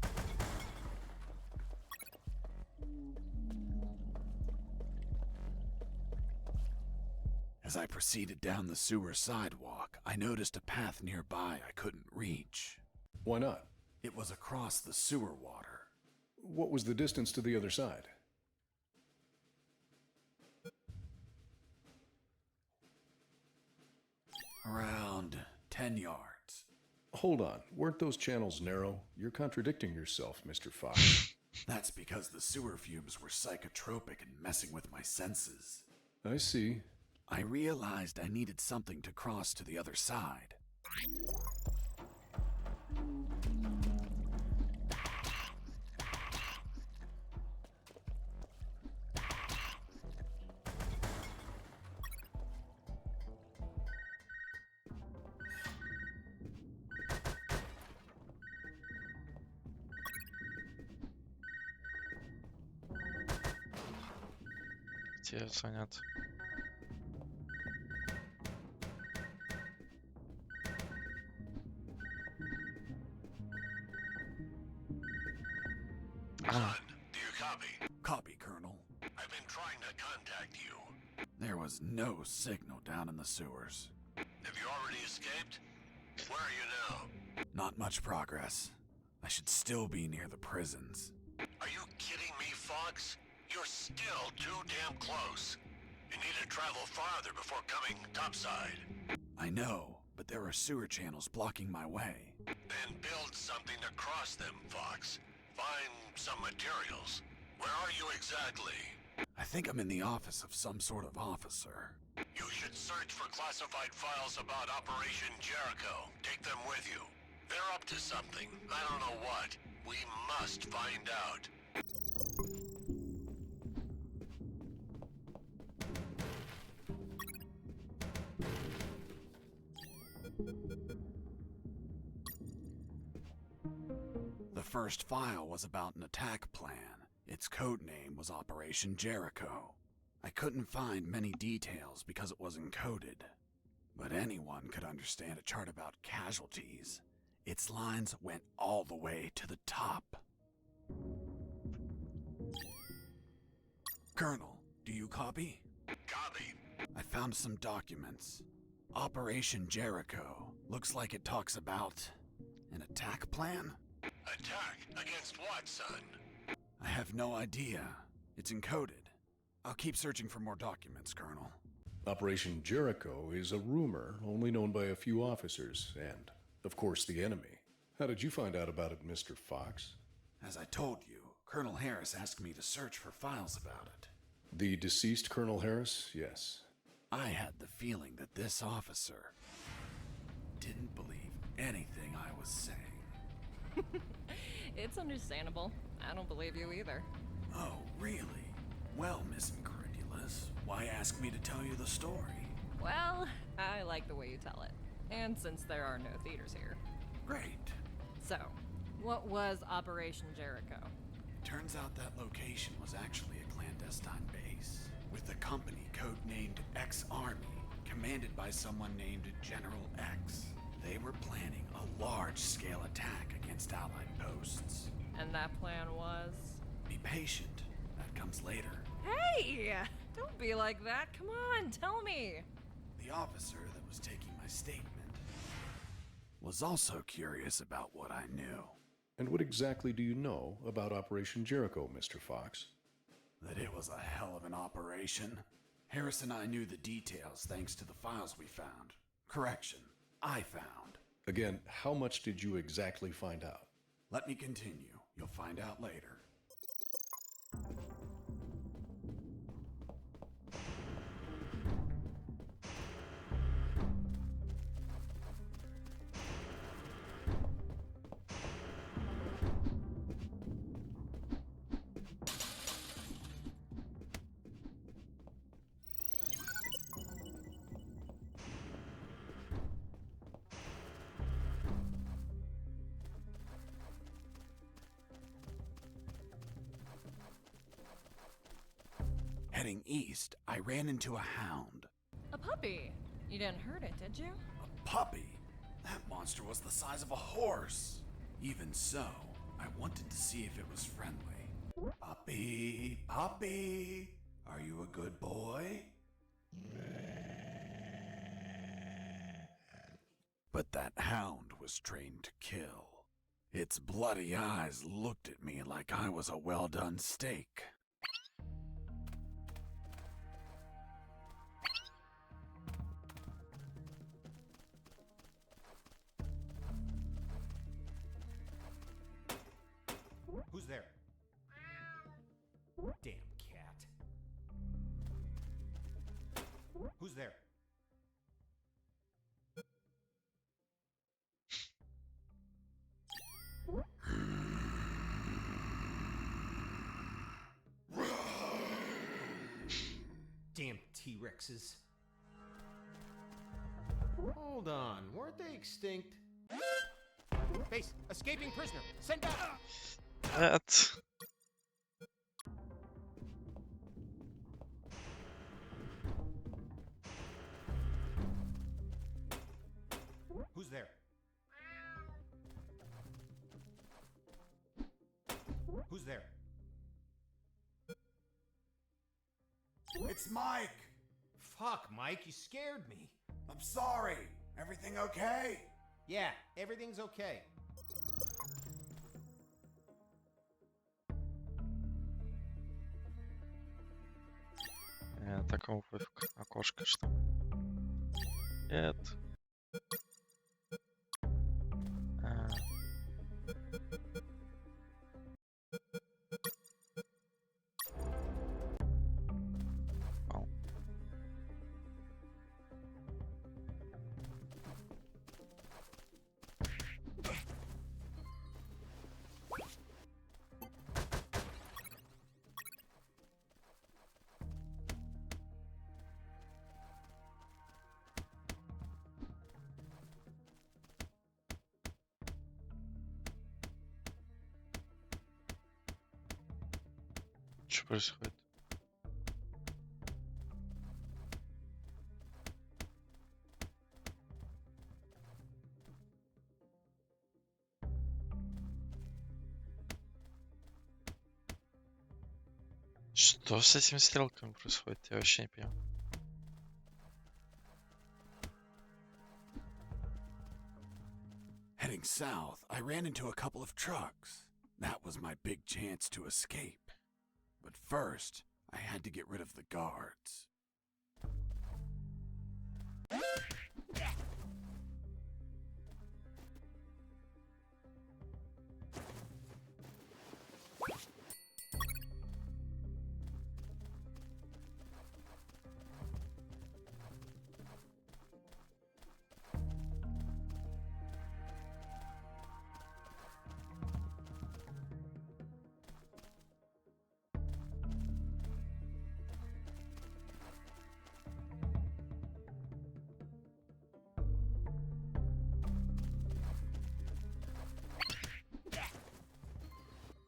As I proceeded down the sewer sidewalk, I noticed a path nearby I couldn't reach. Why not? It was across the sewer water. What was the distance to the other side? Around 10 yards. Hold on. Weren't those channels narrow? You're contradicting yourself, Mr. Fox. That's because the sewer fumes were psychotropic and messing with my senses. I see. I realized I needed something to cross to the other side. Те звонят. Son, do you copy? Copy, Colonel. I've been trying to contact you. There was no signal down in the sewers. Have you already escaped? Where are you now? Not much progress. I should still be near the prisons. Are you kidding me, Fox? You're still too damn close. You need to travel farther before coming topside. I know, but there are sewer channels blocking my way. Then build something to cross them, Fox. Find some materials. Where are you exactly? I think I'm in the office of some sort of officer. You should search for classified files about Operation Jericho. Take them with you. They're up to something. I don't know what. We must find out. The first file was about an attack plan. Its code name was Operation Jericho. I couldn't find many details because it was encoded. But anyone could understand a chart about casualties. Its lines went all the way to the top. Colonel, do you copy? Copy. I found some documents. Operation Jericho. Looks like it talks about an attack plan? Attack? Against what, son? I have no idea. It's encoded. I'll keep searching for more documents, Colonel. Operation Jericho is a rumor only known by a few officers and, of course, the enemy. How did you find out about it, Mr. Fox? As I told you, Colonel Harris asked me to search for files about it. The deceased Colonel Harris? Yes. I had the feeling that this officer didn't believe anything I was saying. It's understandable. I don't believe you either. Oh, really? Well, Miss Incredulous, why ask me to tell you the story? Well, I like the way you tell it. And since there are no theaters here. Great. So, what was Operation Jericho? Turns out that location was actually a clandestine base, with a company codenamed X-Army, commanded by someone named General X. They were planning a large-scale attack against Allied posts. And that plan was? Be patient. That comes later. Hey! Don't be like that. Come on, tell me. The officer that was taking my statement was also curious about what I knew. And what exactly do you know about Operation Jericho, Mr. Fox? That it was a hell of an operation. Harris and I knew the details thanks to the files we found. Correction, I found. Again, how much did you exactly find out? Let me continue. You'll find out later. Heading east, I ran into a hound. A puppy. You didn't hurt it, did you? A puppy? That monster was the size of a horse. Even so, I wanted to see if it was friendly. Puppy, puppy, are you a good boy? But that hound was trained to kill. Its bloody eyes looked at me like I was a well-done steak. Who's there? Damn cat. Who's there? Damn T-Rexes. Hold on, weren't they extinct? Base, escaping prisoner, send back! Evet. Who's there? Who's there? It's Mike! Fuck, Mike, you scared me. I'm sorry. Everything okay? Yeah, everything's okay. Такого пофиг. Окошко что? Нет. А, вау. Что происходит? Что с этими стрелками происходит? Я вообще не понимаю. Heading south, I ran into a couple of trucks. That was my big chance to escape. But first, I had to get rid of the guards.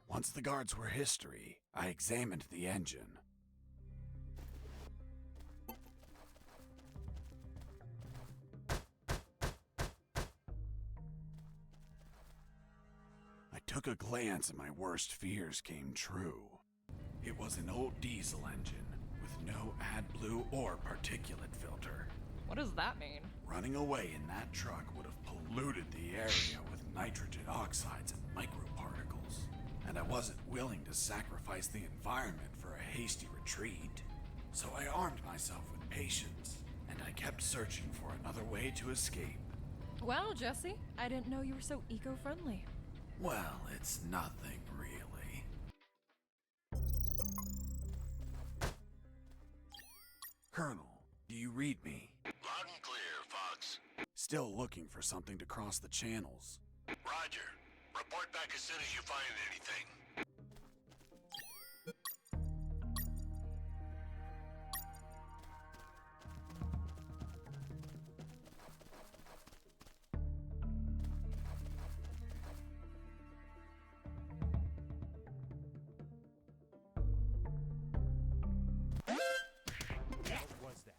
Once the guards were history, I examined the engine. I took a glance and my worst fears came true. It was an old diesel engine with no AdBlue or particulate filter. What does that mean? Running away in that truck would have polluted the area with nitrogen oxides and microparticles. And I wasn't willing to sacrifice the environment for a hasty retreat. So I armed myself with patience, and I kept searching for another way to escape. Well, Jesse, I didn't know you were so eco-friendly. Well, it's nothing really. Colonel, do you read me? Loud and clear, Fox. Still looking for something to cross the channels. Roger. Report back as soon as you find anything. What was that?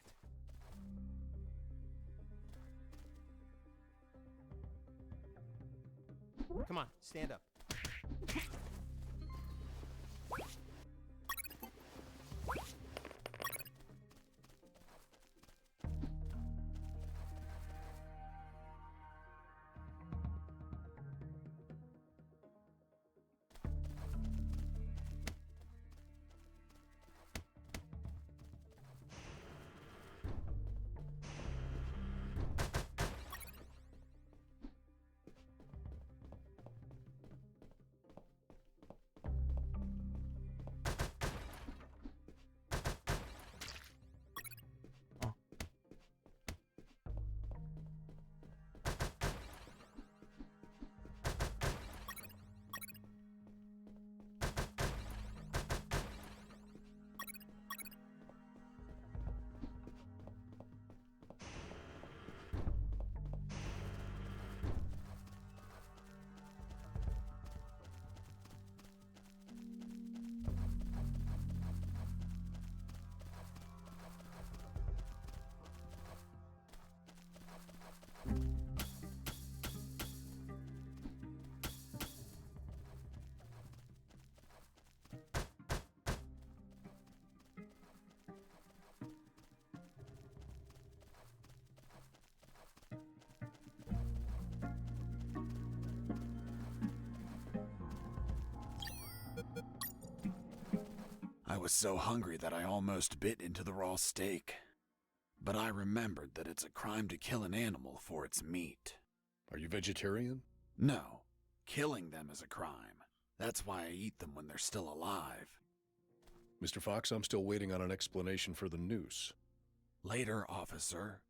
Come on, stand up. I was so hungry that I almost bit into the raw steak. But I remembered that it's a crime to kill an animal for its meat. Are you vegetarian? No, killing them is a crime. That's why I eat them when they're still alive. Mr. Fox, I'm still waiting on an explanation for the noose. Later, officer.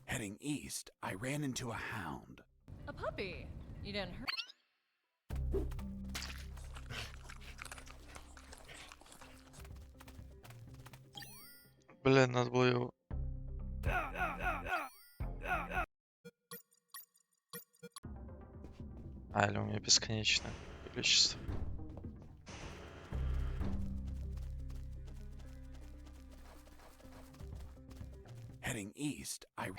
Heading east, I ran into a hound. A puppy. You didn't hurt. Блин, надо было его... А, или у меня бесконечное количество. Heading east, I...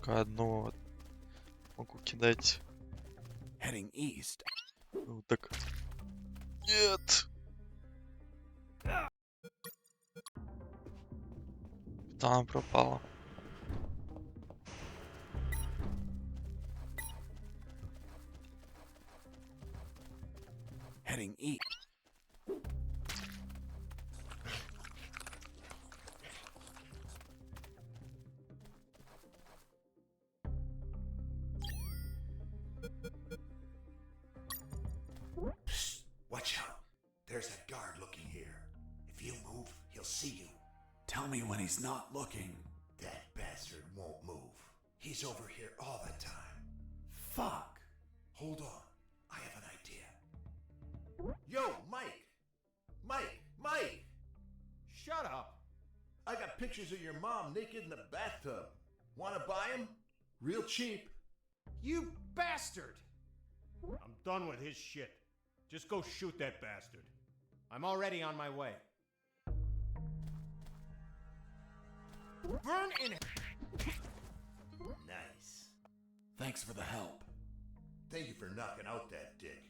Только одну вот могу кидать. Heading east. Вот так. Нет! Там пропала. Heading east. Psst, watch out. There's a guard looking here. If you move, he'll see you. Tell me when he's not looking. That bastard won't move. He's over here all the time. Fuck. Hold on. I have an idea. Yo, Mike! Mike! Shut up. I got pictures of your mom naked in the bathtub. Wanna buy them? Real cheap. You bastard! I'm done with his shit. Just go shoot that bastard. I'm already on my way. Burn in... Nice. Thanks for the help. Thank you for knocking out that dick.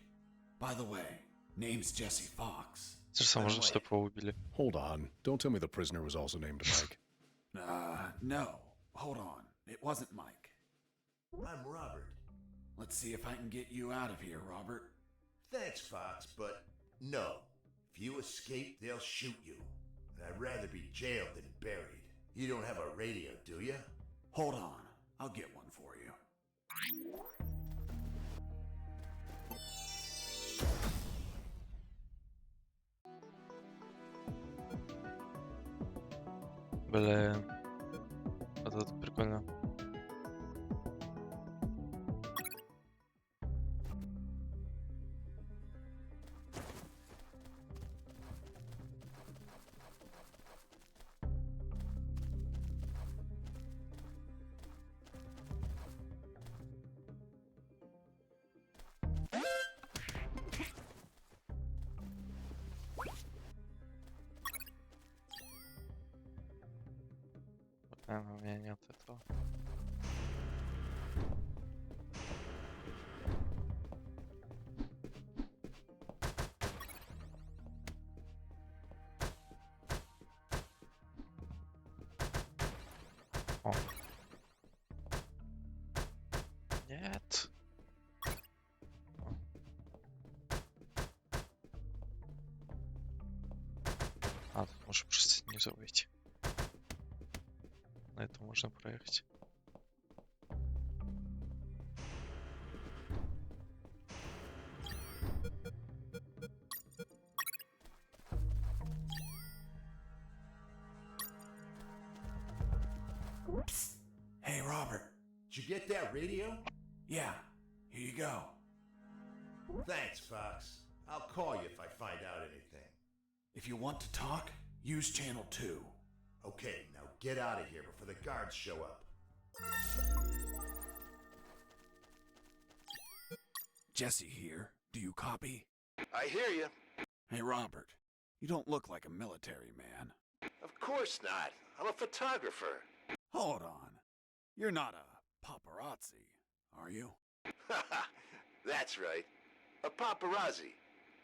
By the way, name's Jesse Fox. Зачем можно, чтобы его убили? Hold on. Don't tell me the prisoner was also named Mike. No. Hold on. It wasn't Mike. I'm Robert. Let's see if I can get you out of here, Robert. Thanks, Fox, but no. If you escape, they'll shoot you. And I'd rather be jailed than buried. You don't have a radio, do you? Hold on. I'll get one for you. Блин. Вот это прикольно. У меня нет этого. О. Нет. А, тут можно просто снизу выйти. На это можно проехать. Hey, Robert. Did you get that radio? Yeah, here you go. Thanks, Fox. I'll call you if I find out anything. If you want to talk, use channel 2. Okay, now get out of here before the guards show up. Jesse here. Do you copy? I hear you. Hey, Robert. You don't look like a military man. Of course not. I'm a photographer. Hold on. You're not a paparazzi, are you? That's right. A paparazzi.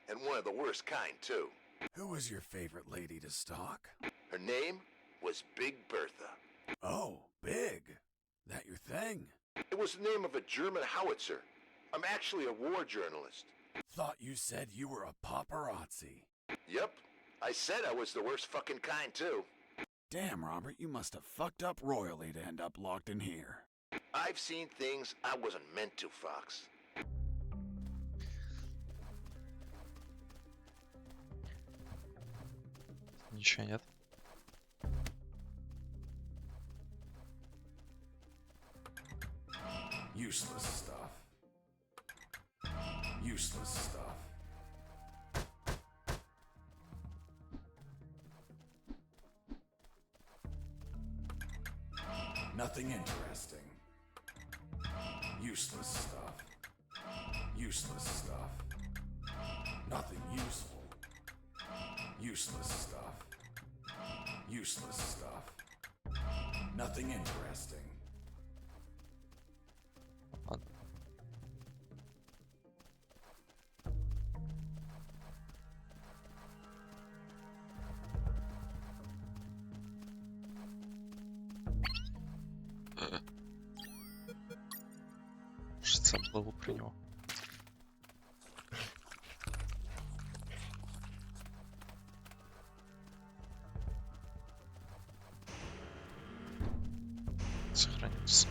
And one of the worst kind, too. Who was your favorite lady to stalk? Her name was Big Bertha. Oh, Big. That your thing? It was the name of a German howitzer. I'm actually a war journalist. Thought you said you were a paparazzi. Yep. I said I was the worst fucking kind, too. Damn, Robert, you must have fucked up royally to end up locked in here. I've seen things I wasn't meant to, Fox. Ничего нет. Useless stuff. Useless stuff. Nothing interesting. Useless stuff. Useless stuff. Nothing useful. Useless stuff. Useless stuff. Nothing interesting. Ладно. Кажется, было про него. Сохранится.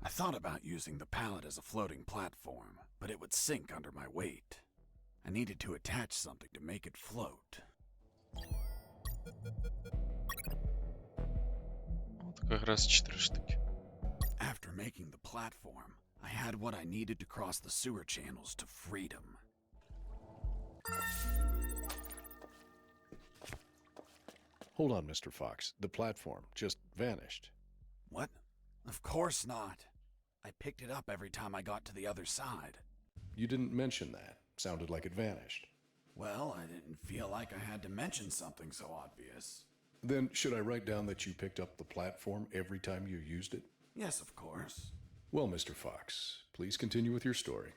I thought about using the pallet as a floating platform, but it would sink under my weight. I needed to attach something to make it float. Вот как раз 4 штуки. After making the platform, I had what I needed to cross the sewer channels to freedom. Hold on, Mr. Fox. The platform just vanished. What? Of course not. I picked it up every time I got to the other side. You didn't mention that. Sounded like it vanished. Well, I didn't feel like I had to mention something so obvious. Then should I write down that you picked up the platform every time you used it? Yes, of course. Well, Mr. Fox, please continue with your story.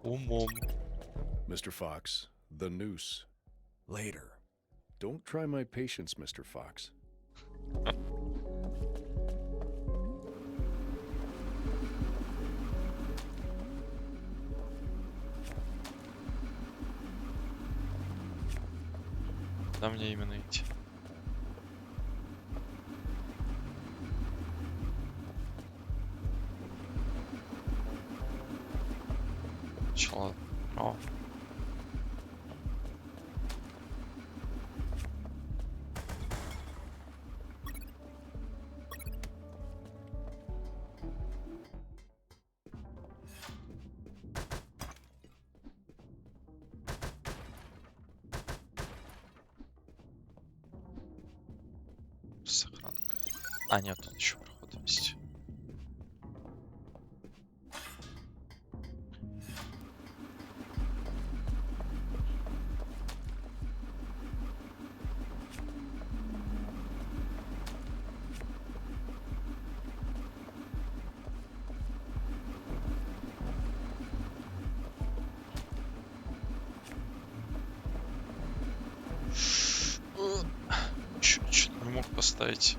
Умом. Mr. Fox, the noose. Later. Don't try my patience, Mr. Fox. Куда мне именно идти? Сначала... О. Сохранка. А, нет, тут еще проход есть. Чё не мог поставить?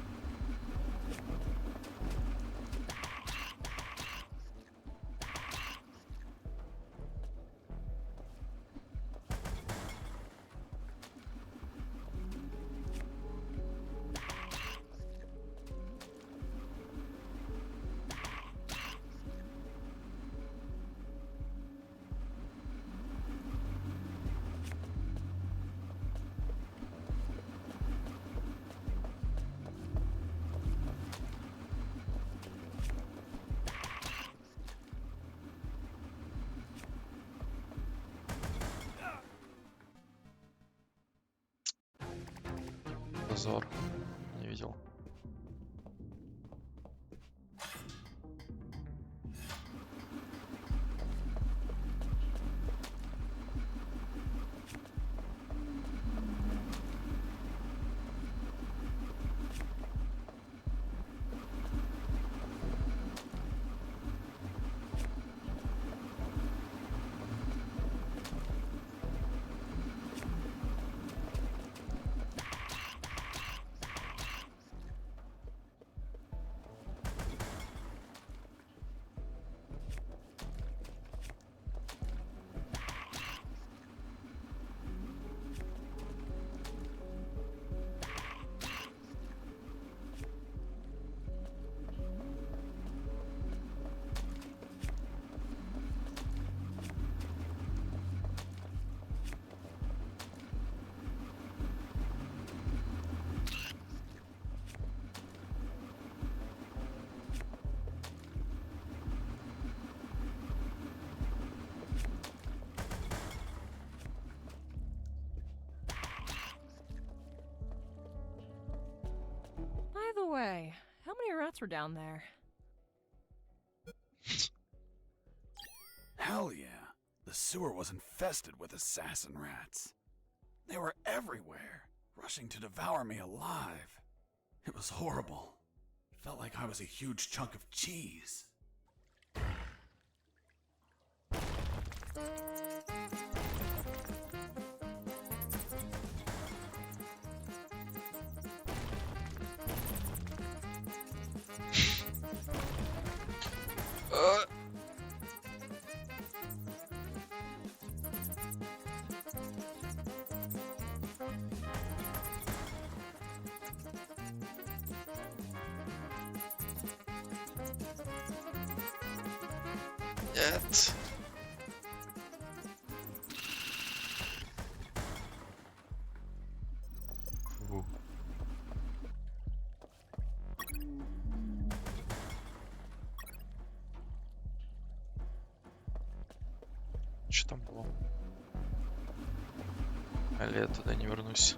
Позор. Не видел. By the way, how many rats were down there? Hell yeah. The sewer was infested with assassin rats. They were everywhere, rushing to devour me alive. It was horrible. Felt like I was a huge chunk of cheese. Нет. Фу. Что там было? Или я туда не вернусь?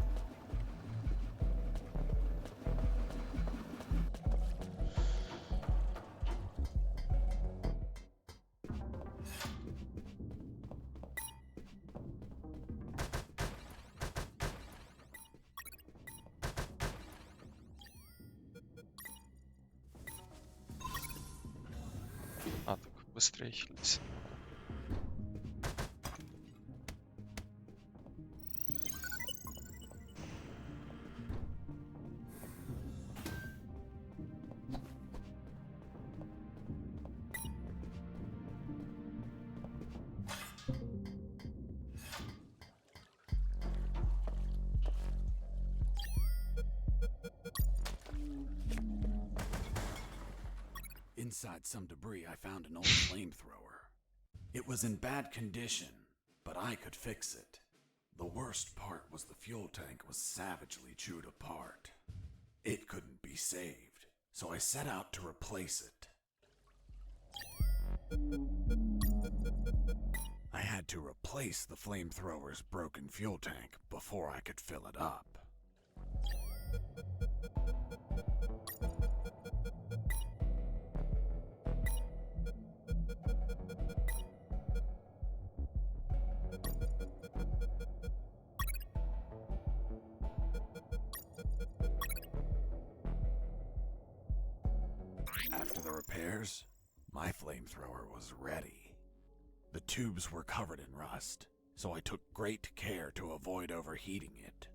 А, так быстрее хилиться. Inside some debris, I found an old flamethrower. It was in bad condition, but I could fix it. The worst part was the fuel tank was savagely chewed apart. It couldn't be saved, so I set out to replace it. I had to replace the flamethrower's broken fuel tank before I could fill it up. After the repairs, my flamethrower was ready. The tubes were covered in rust, so I took great care to avoid overheating it.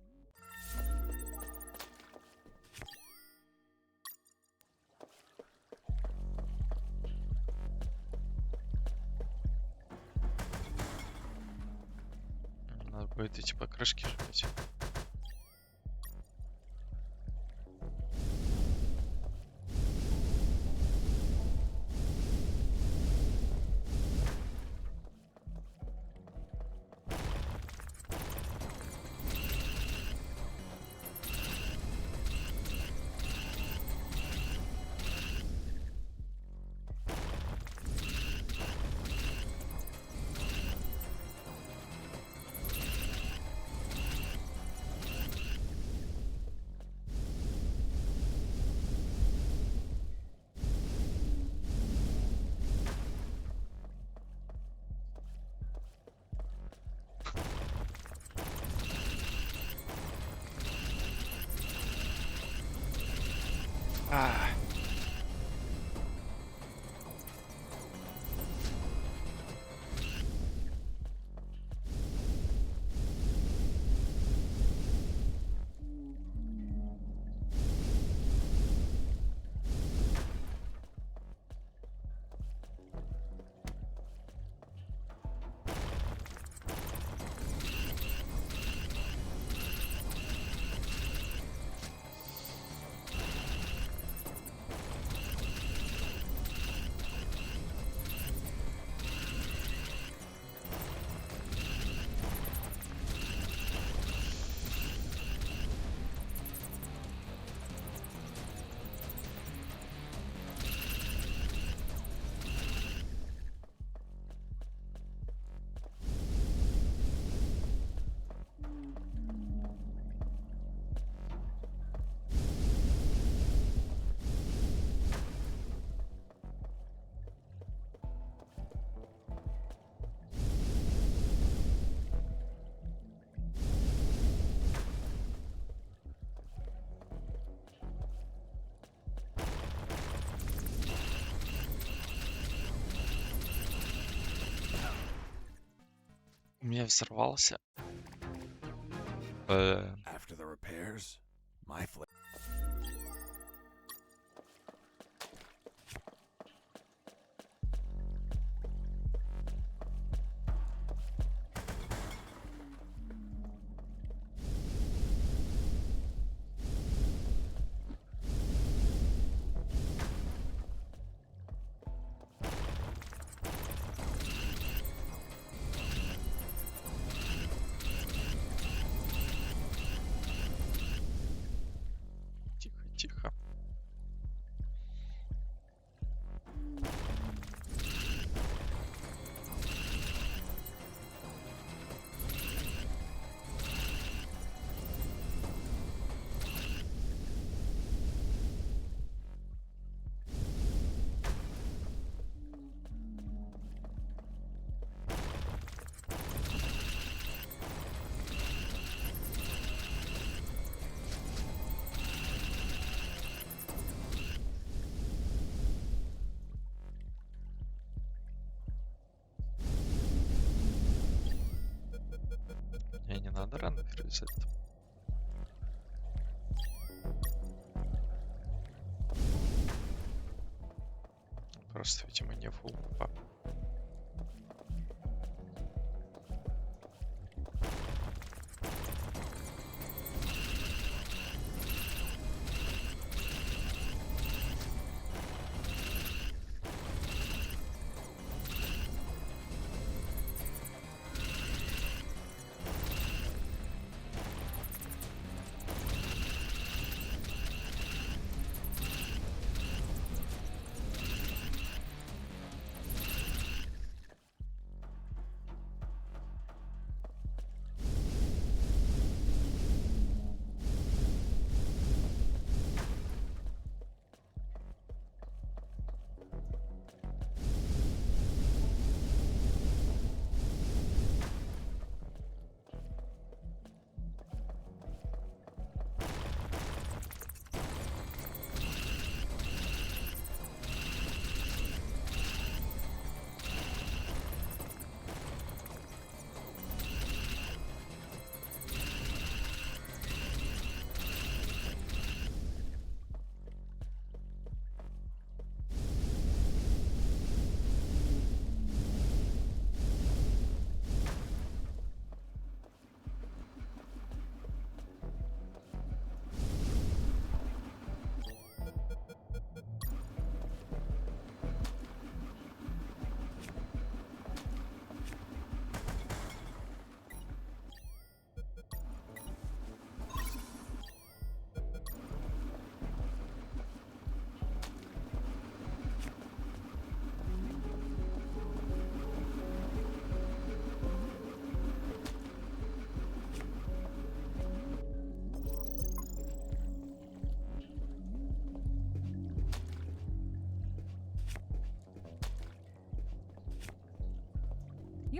Надо будет эти покрышки жать. У меня взорвался. After the repairs, my Тихо. Мне не надо рано перезать. Просто, видимо, не фулл мапа.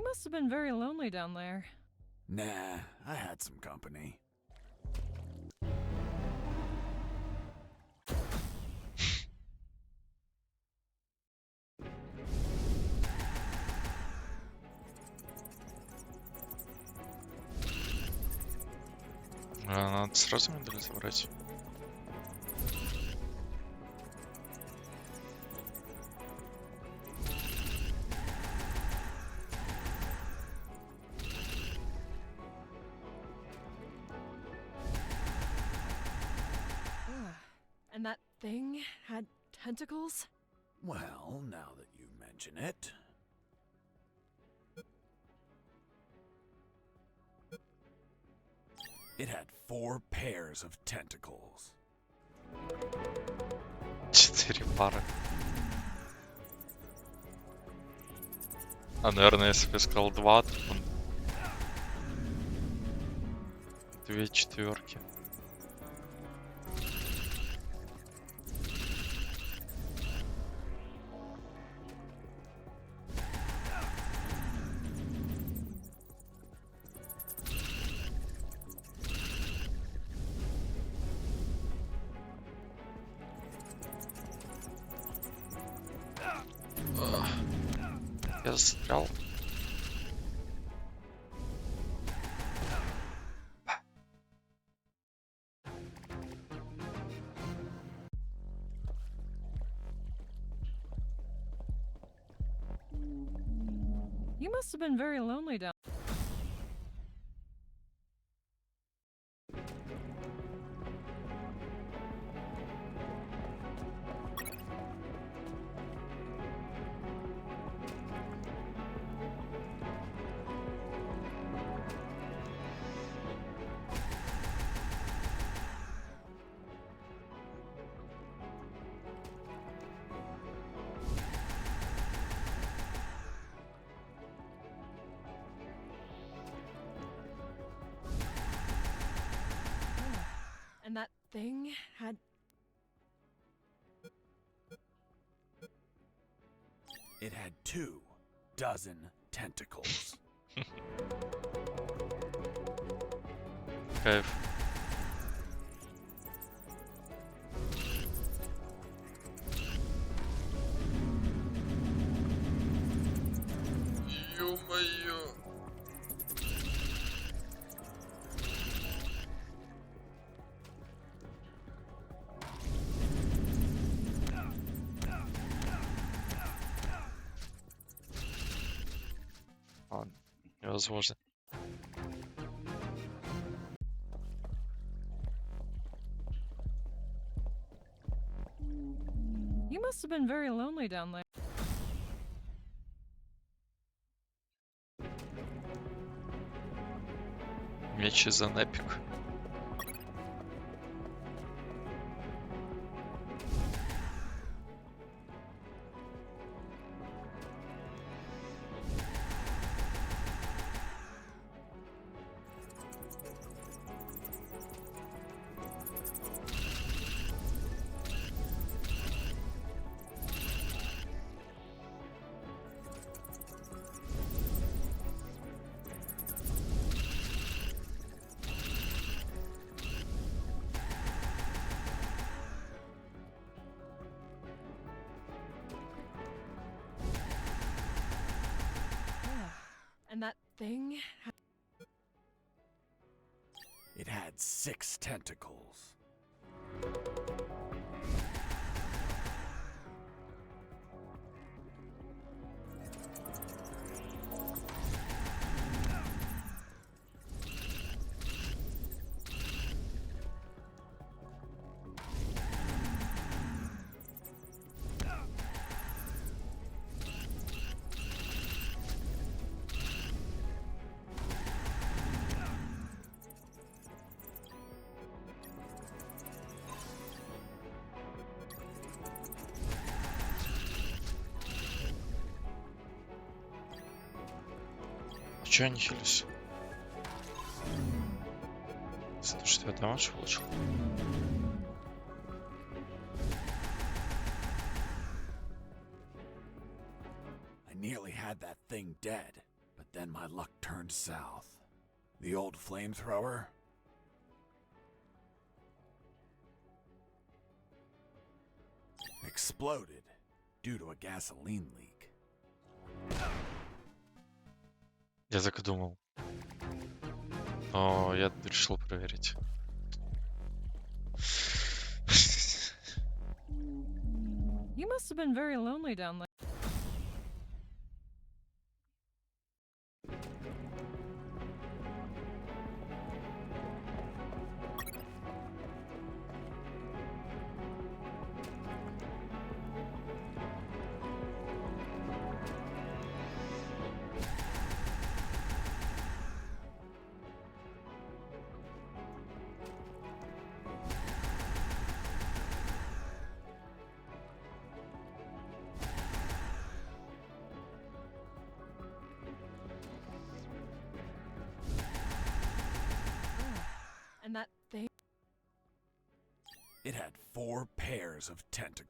You must have been very lonely down there. Nah, I had some company. Надо сразу медаль забрать. And that thing had tentacles? Well, now that you mention it. It had 4 pairs of tentacles. 4 пары. А, наверное, если бы я сказал 2, то он... 2 четверки. Я застрял. You must have been very lonely down. And that thing had... It had 2 dozen tentacles. Кайф. Ё-моё. Ладно, невозможно. You must have been very lonely down there. Меч из Эпик. And that thing had... It had 6 tentacles. Чё я не хилюсь? За то, что я дамаж получил. I nearly had that thing dead, but then my luck turned south. The old flamethrower? Exploded due to a gasoline leak. Я так и думал. Но я решил проверить. You must have been very lonely down there. And that thing. It had 4 pairs of tentacles.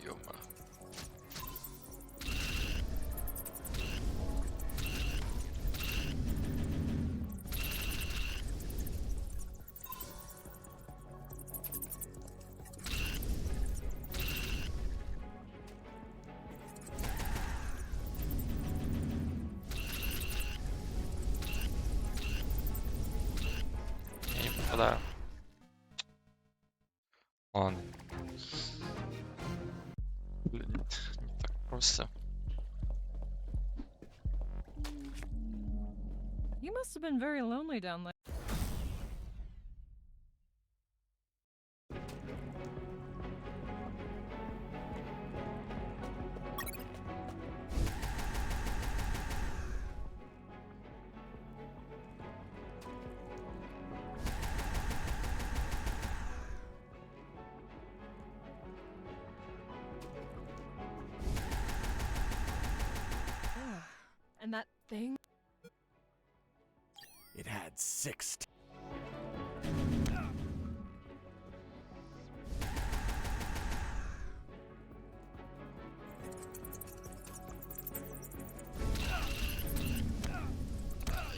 Ёма. Я не попадаю. Ладно. Блин, не так просто. You must have been very lonely down there. And that thing. It had 6.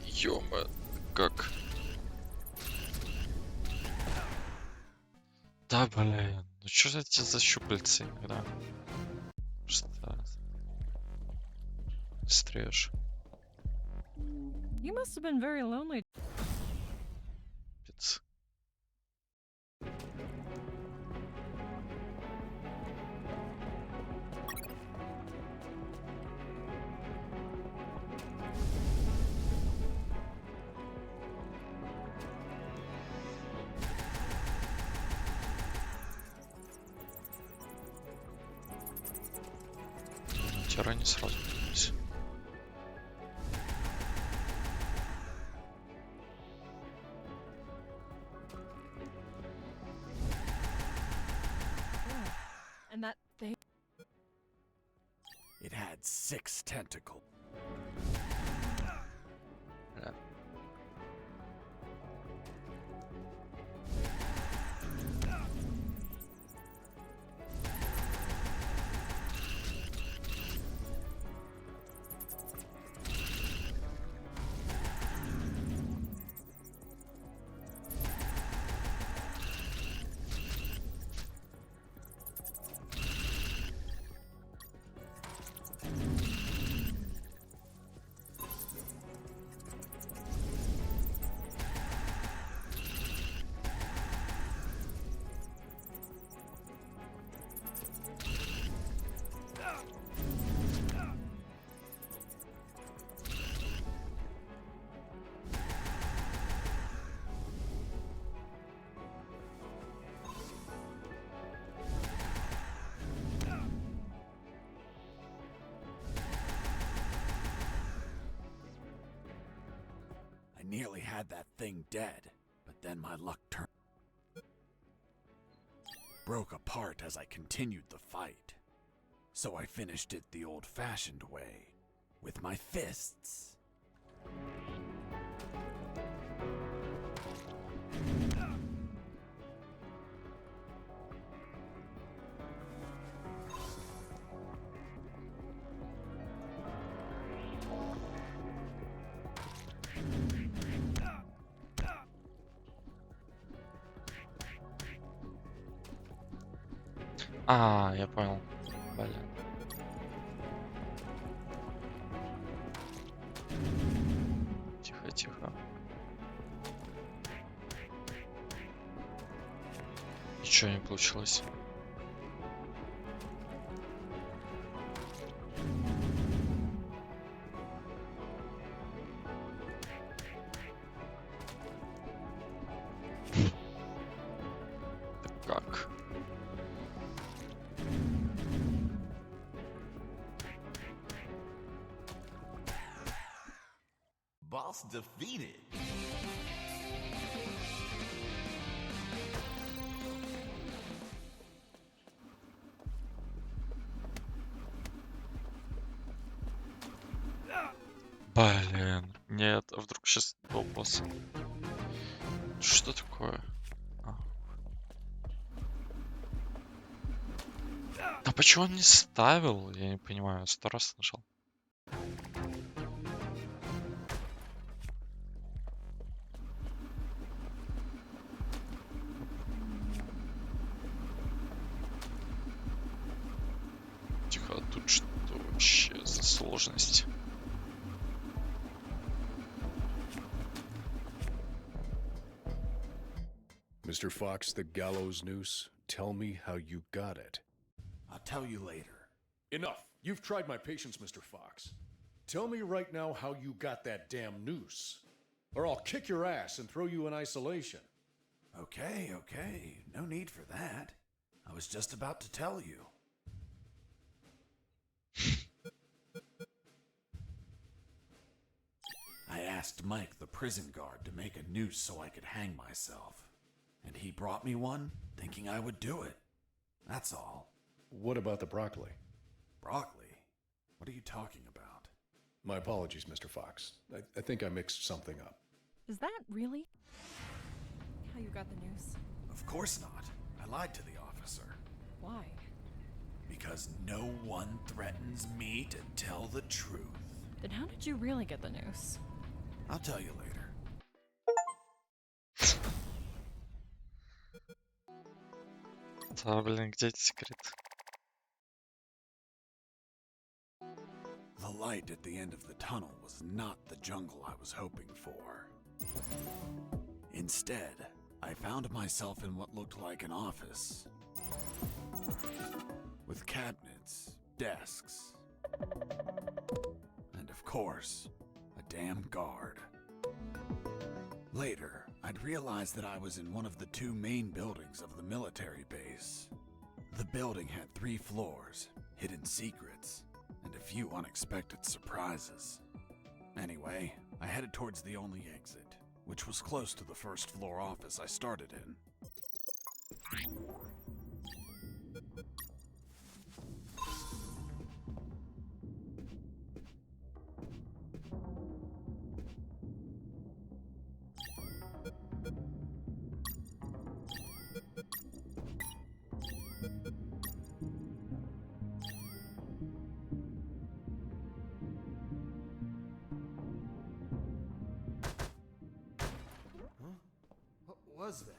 Ёма, как? Да, блин. Ну что же эти за щупальцы иногда? Просто стреж. You must have been very lonely. Пиц. Тера не сразу появились. And that thing. It had 6 tentacles. Да. I nearly had that thing dead, but then my luck turned. Broke apart as I continued the fight. So I finished it the old-fashioned way. with my fists. А, я понял. Блин. Тихо, тихо. Ничего не получилось. Как? Boss defeated. Блин. Нет, а вдруг сейчас был босс? Что такое? А. Да почему он не ставил? Я не понимаю. 100 раз нажал. Тихо, а тут что вообще за сложность? Mr. Fox, the gallows noose, tell me how you got it. I'll tell you later. Enough. You've tried my patience, Mr. Fox. Tell me right now how you got that damn noose, or I'll kick your ass and throw you in isolation. Okay, no need for that. I was just about to tell you. I asked Mike, the prison guard, to make a noose so I could hang myself. And he brought me one, thinking I would do it. That's all. What about the broccoli? Broccoli? What are you talking about? My apologies, Mr. Fox. I think I mixed something up. Is that really how you got the news? Of course not. I lied to the officer. Why? Because no one threatens me to tell the truth. Then how did you really get the news? I'll tell you later. Да, блин, где эти секреты? The light at the end of the tunnel was not the jungle I was hoping for. Instead, I found myself in what looked like an office. With cabinets, desks, and of course, a damn guard. Later, I'd realized that I was in one of the two main buildings of the military base. The building had 3 floors, hidden secrets, and a few unexpected surprises. Anyway, I headed towards the only exit, which was close to the first floor office I started in. What was that?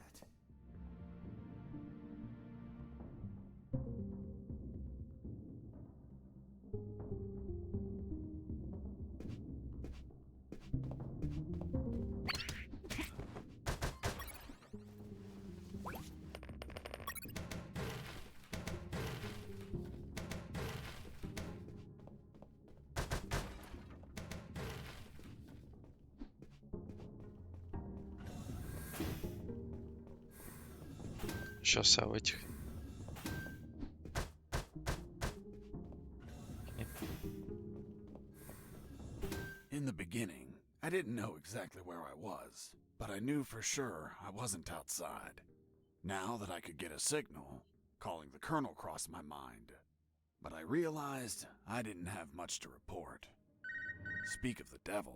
Сейчас я в этих... In the beginning, I didn't know exactly where I was, but I knew for sure I wasn't outside. Now that I could get a signal, calling the colonel crossed my mind. But I realized I didn't have much to report. Speak of the devil.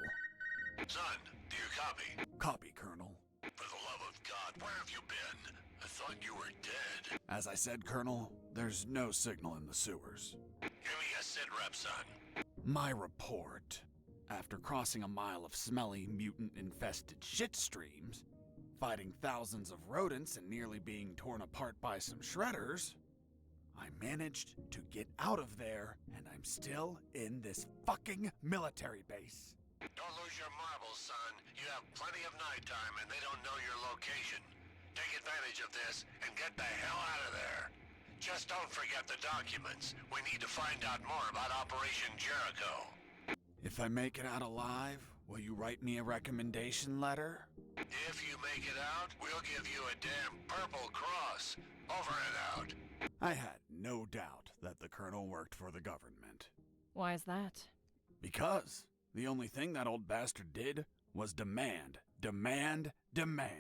Son, do you copy? Copy, Colonel. For the love of God, where have you been? I thought you were dead. As I said, Colonel, there's no signal in the sewers. Give me a sit rep, son. My report. After crossing a mile of smelly, mutant-infested shit streams, fighting thousands of rodents and nearly being torn apart by some shredders, I managed to get out of there, and I'm still in this fucking military base. Don't lose your marbles, son. You have plenty of nighttime and they don't know your location. Take advantage of this and get the hell out of there. Just don't forget the documents. We need to find out more about Operation Jericho. If I make it out alive, will you write me a recommendation letter? If you make it out, we'll give you a damn purple cross. Over and out. I had no doubt that the Colonel worked for the government. Why is that? Because the only thing that old bastard did was demand, demand, demand.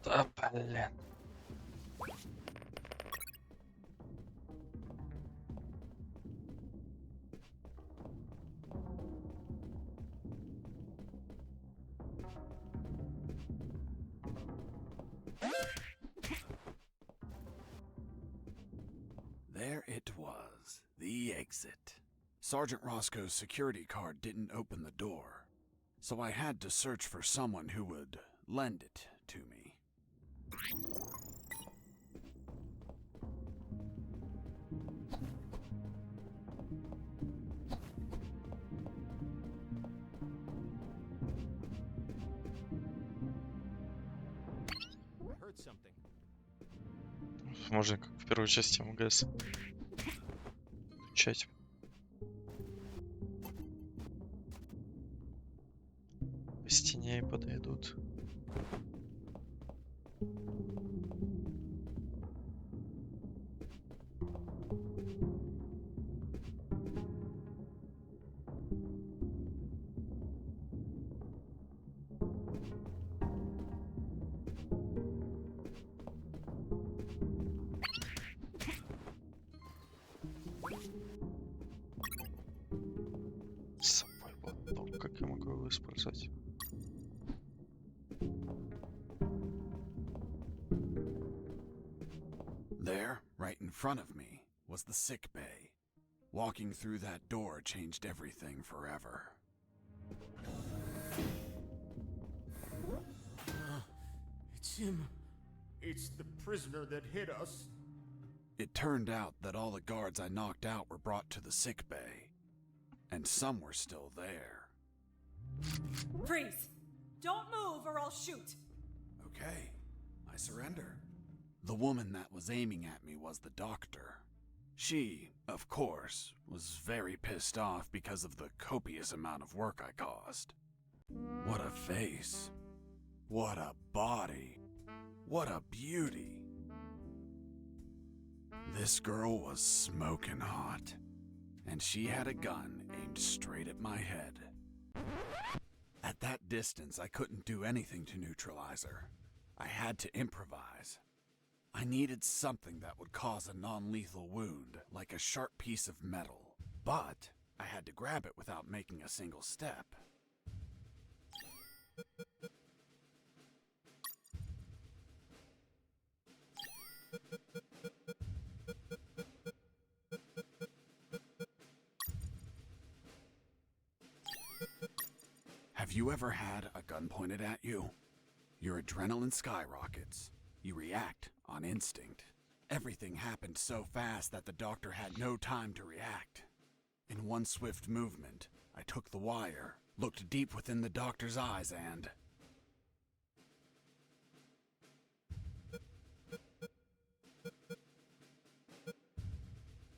Да, блин. There it was, the exit. Sergeant Roscoe's security card didn't open the door, so I had to search for someone who would lend it to me. I heard something. Можно как в первой части МГС. Включать. По стене и подойдут. С собой потом, как я могу его использовать? There, right in front of me, was the sick bay. Walking through that door changed everything forever. It's him. It's the prisoner that hit us. It turned out that all the guards I knocked out were brought to the sick bay, and some were still there. Freeze! Don't move or I'll shoot! Okay, I surrender. The woman that was aiming at me was the doctor. She, of course, was very pissed off because of the copious amount of work I caused. What a face. What a body. What a beauty. This girl was smoking hot, and she had a gun aimed straight at my head. At that distance, I couldn't do anything to neutralize her. I had to improvise. I needed something that would cause a non-lethal wound, like a sharp piece of metal. But I had to grab it without making a single step. Have you ever had a gun pointed at you? Your adrenaline skyrockets. You react on instinct. Everything happened so fast that the doctor had no time to react. In one swift movement, I took the wire, looked deep within the doctor's eyes and...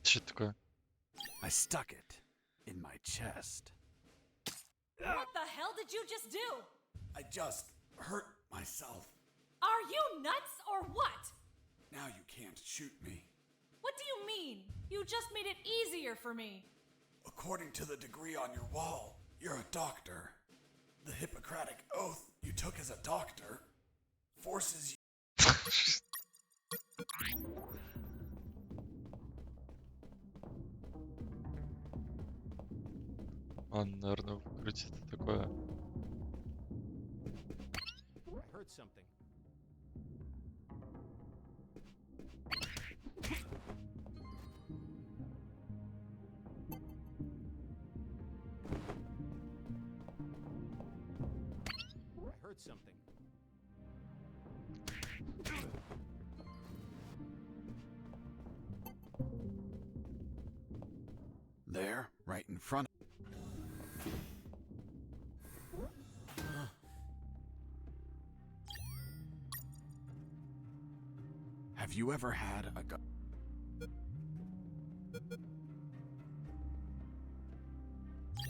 Что это такое? I stuck it in my chest. What the hell did you just do? I just hurt myself. Are you nuts or what? Now you can't shoot me. What do you mean? You just made it easier for me. According to the degree on your wall, you're a doctor. The Hippocratic oath you took as a doctor forces you... Он, наверное, выкрутит такое. I heard something. I heard something. There, right in front. Have you ever had a gun?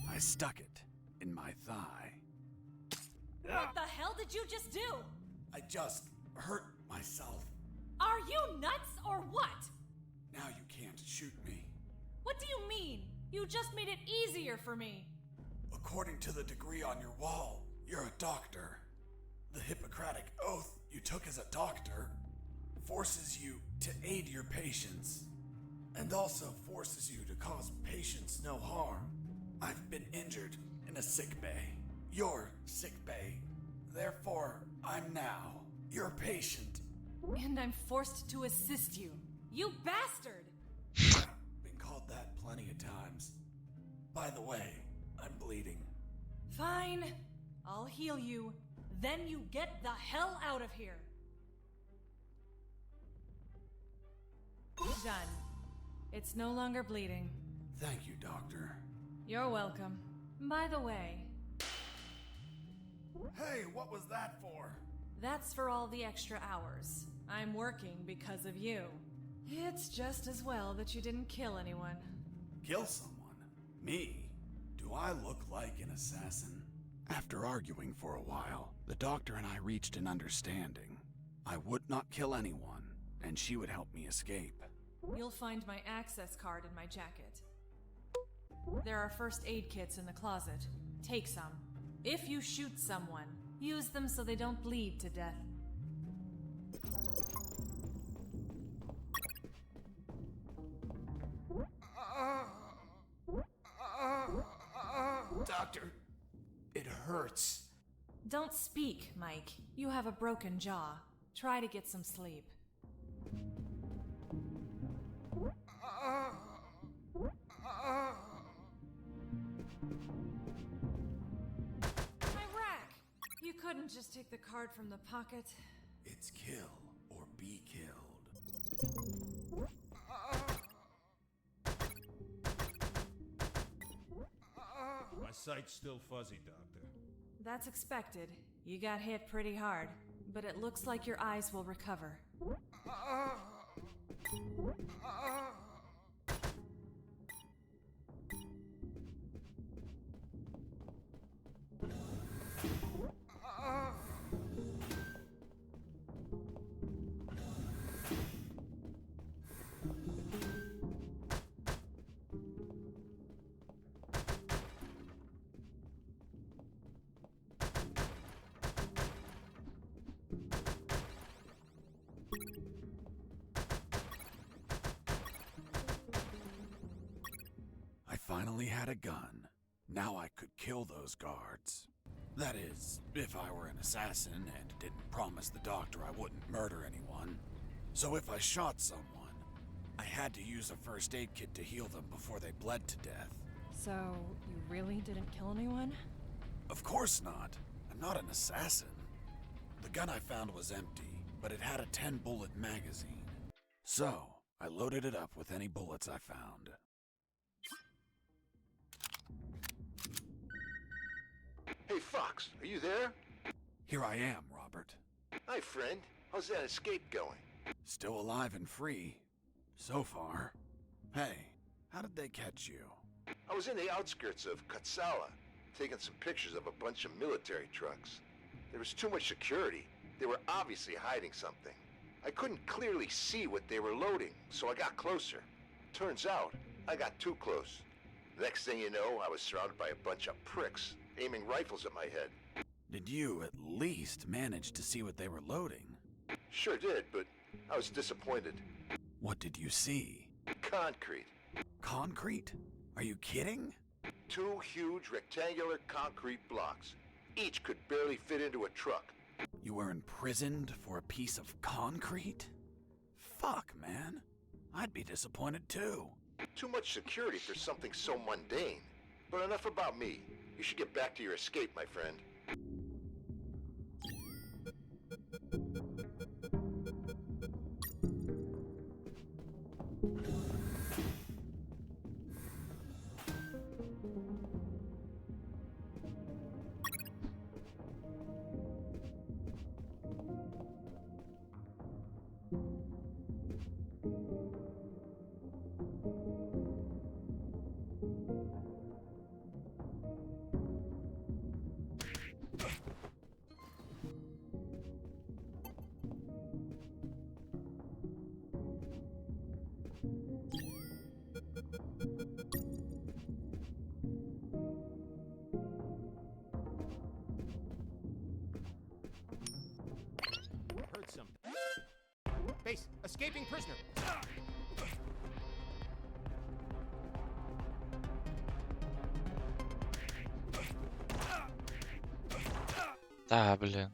I stuck it in my thigh. What the hell did you just do? I just hurt myself. Are you nuts or what? Now you can't shoot me. What do you mean? You just made it easier for me. According to the degree on your wall, you're a doctor. The Hippocratic oath you took as a doctor forces you to aid your patients, and also forces you to cause patients no harm. I've been injured in a sick bay. Your sick bay. Therefore, I'm now your patient. And I'm forced to assist you. You bastard! Been called that plenty of times. By the way, I'm bleeding. Fine. I'll heal you. Then you get the hell out of here. Done. It's no longer bleeding. Thank you, Doctor. You're welcome. By the way, Hey, what was that for? that's for all the extra hours. I'm working because of you. It's just as well that you didn't kill anyone. Kill someone? Me? Do I look like an assassin? After arguing for a while, the doctor and I reached an understanding. I would not kill anyone, and she would help me escape. You'll find my access card in my jacket. There are first aid kits in the closet. Take some. If you shoot someone, use them so they don't bleed to death. Doctor, it hurts. Don't speak, Mike. You have a broken jaw. Try to get some sleep. Iraq! You couldn't just take the card from the pocket. It's kill or be killed. My sight's still fuzzy, Doctor. That's expected. You got hit pretty hard, but it looks like your eyes will recover. I finally had a gun. Now I could kill those guards. That is, if I were an assassin and didn't promise the doctor I wouldn't murder anyone. So if I shot someone, I had to use a first aid kit to heal them before they bled to death. So, you really didn't kill anyone? Of course not. I'm not an assassin. The gun I found was empty, but it had a 10-bullet magazine. So, I loaded it up with any bullets I found. Hey, Fox, are you there? Here I am, Robert. Hi, friend. How's that escape going? Still alive and free. So far. Hey, how did they catch you? I was in the outskirts of Katsala, taking some pictures of a bunch of military trucks. There was too much security. They were obviously hiding something. I couldn't clearly see what they were loading, so I got closer. Turns out, I got too close. Next thing you know, I was surrounded by a bunch of pricks, aiming rifles at my head. Did you at least manage to see what they were loading? Sure did, but I was disappointed. What did you see? Concrete. Concrete? Are you kidding? 2 huge rectangular concrete blocks. Each could barely fit into a truck. You were imprisoned for a piece of concrete? Fuck, man. I'd be disappointed too. Too much security for something so mundane. But enough about me. You should get back to your escape, my friend. Heard something. Base, escaping prisoner. Да, блин.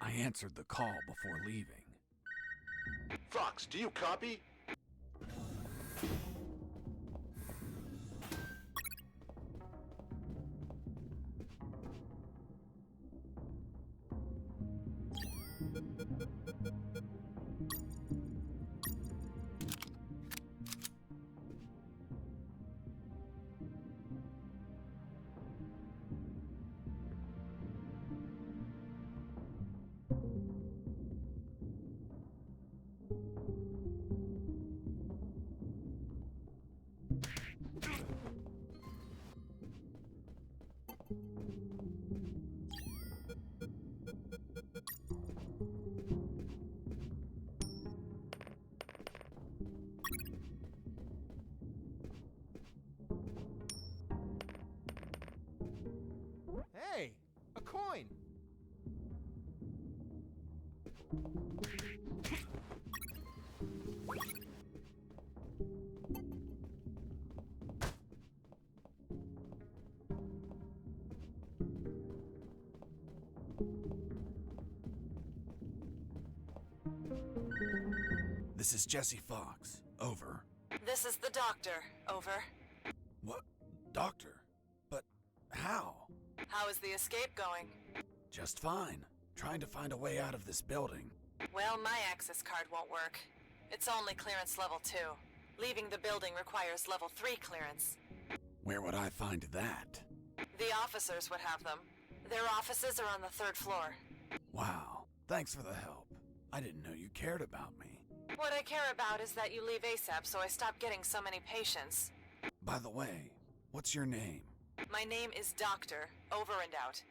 I answered the call before leaving. Fox, do you copy? Hey, a coin. This is Jesse Fox. Over. This is the doctor. Over. What? Doctor? But how? How is the escape going? Just fine. Trying to find a way out of this building. Well, my access card won't work. It's only clearance level 2. Leaving the building requires level 3 clearance. Where would I find that? The officers would have them. Their offices are on the 3rd floor. Wow. Thanks for the help. I didn't know you cared about me. What I care about is that you leave ASAP so I stop getting so many patients. By the way, what's your name? My name is Doctor. Over and out.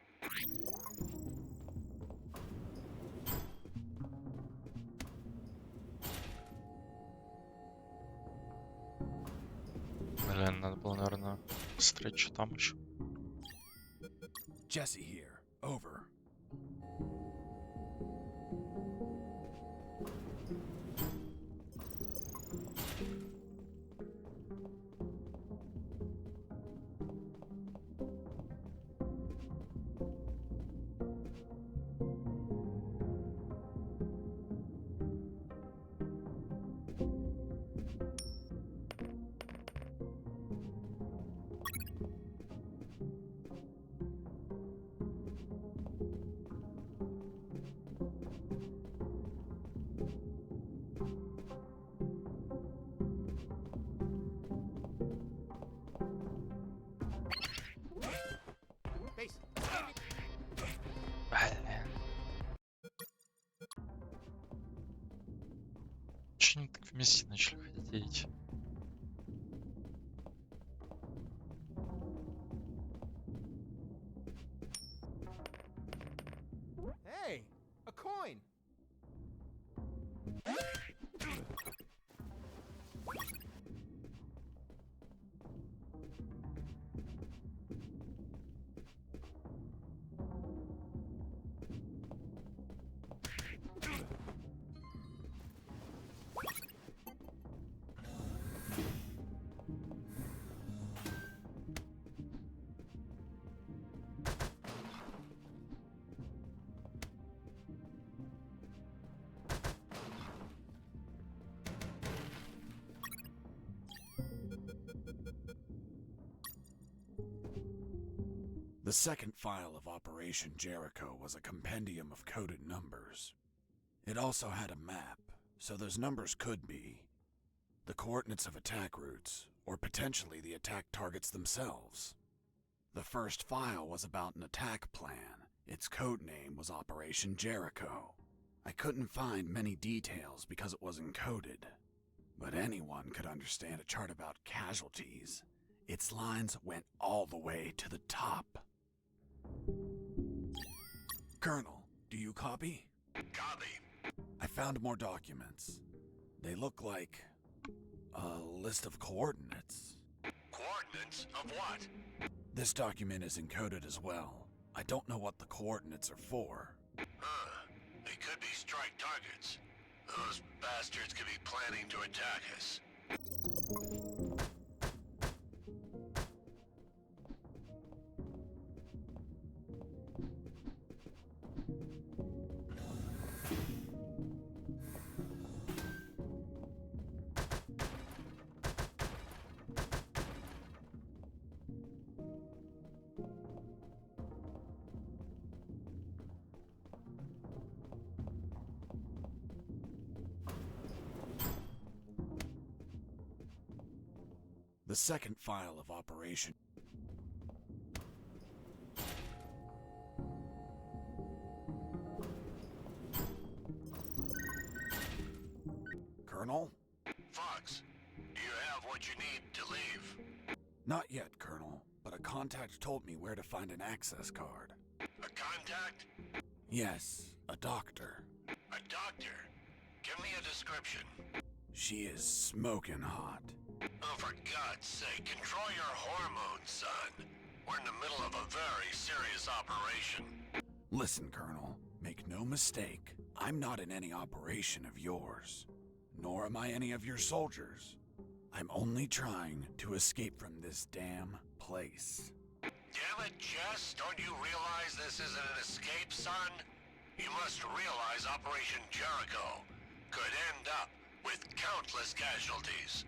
Блин, надо было, наверное, посмотреть, что там еще. Jesse here. Over. вместе начали ходить. Hey, a coin. The second file of Operation Jericho was a compendium of coded numbers. It also had a map, so those numbers could be the coordinates of attack routes, or potentially the attack targets themselves. The first file was about an attack plan. Its code name was Operation Jericho. I couldn't find many details because it was encoded, but anyone could understand a chart about casualties. Its lines went all the way to the top. Colonel, do you copy? Copy. I found more documents. They look like a list of coordinates. Coordinates of what? This document is encoded as well. I don't know what the coordinates are for. Huh. They could be strike targets. Those bastards could be planning to attack us. The second file of Operation... Colonel? Fox, do you have what you need to leave? Not yet, Colonel, but a contact told me where to find an access card. A contact? Yes, a doctor. A doctor? Give me a description. She is smoking hot. Oh, for God's sake, control your hormones, son. We're in the middle of a very serious operation. Listen, Colonel, make no mistake. I'm not in any operation of yours. Nor am I any of your soldiers. I'm only trying to escape from this damn place. Damn it, Jess, don't you realize this isn't an escape, son? You must realize Operation Jericho could end up with countless casualties.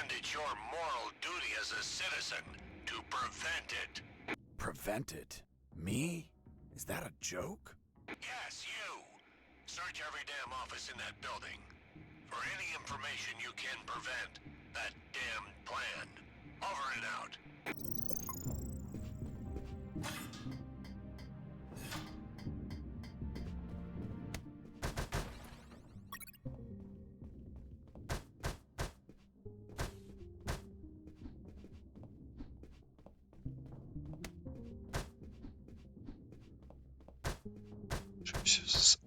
And it's your moral duty as a citizen to prevent it. Prevent it? Me? Is that a joke? Yes, you. Search every damn office in that building for any information you can prevent that damn plan. Over and out.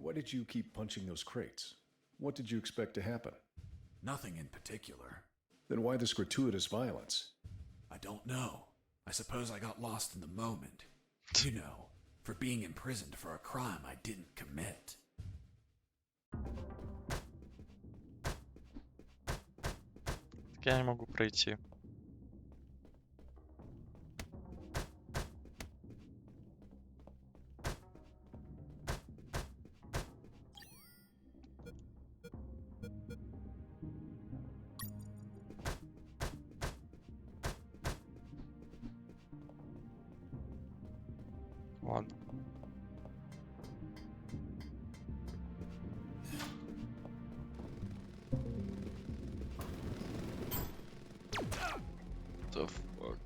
Why did you keep punching those crates? What did you expect to happen? Nothing in particular. Then why this gratuitous violence? I don't know. I suppose I got lost in the moment. You know, for being imprisoned for a crime I didn't commit. Так я не могу пройти. Ладно. The fuck?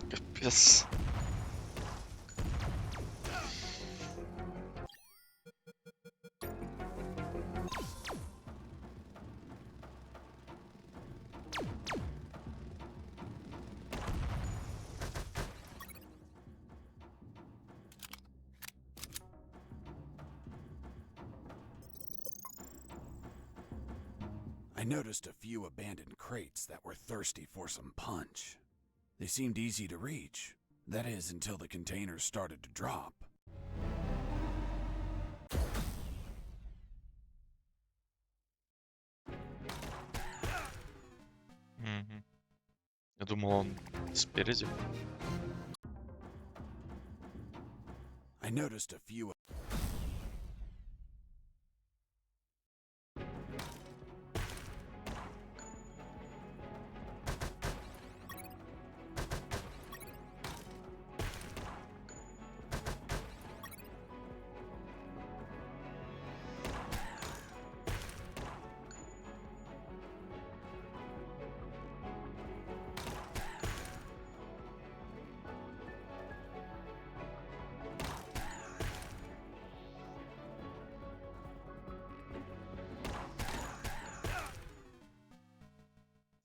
Капец. I noticed a few abandoned crates that were thirsty for some punch. They seemed easy to reach. That is, until the containers started to drop. Мгм. Я думал, он спереди. I noticed a few.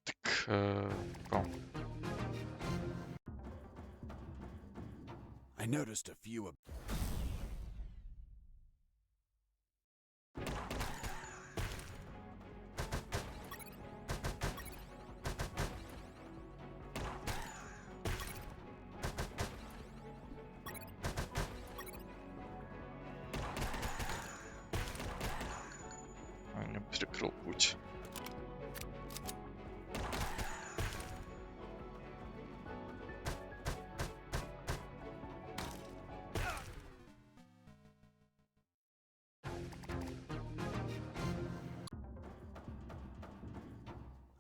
Так, о, I noticed a few. не перекрыл путь.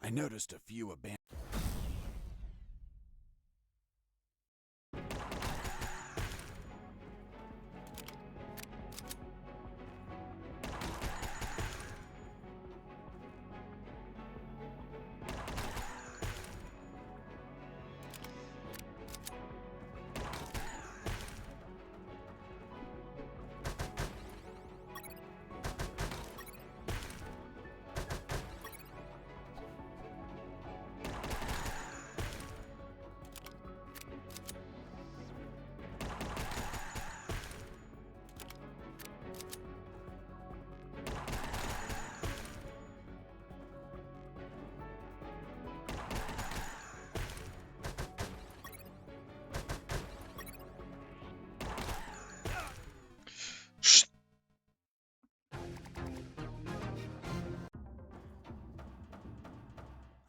I noticed a few abandoned.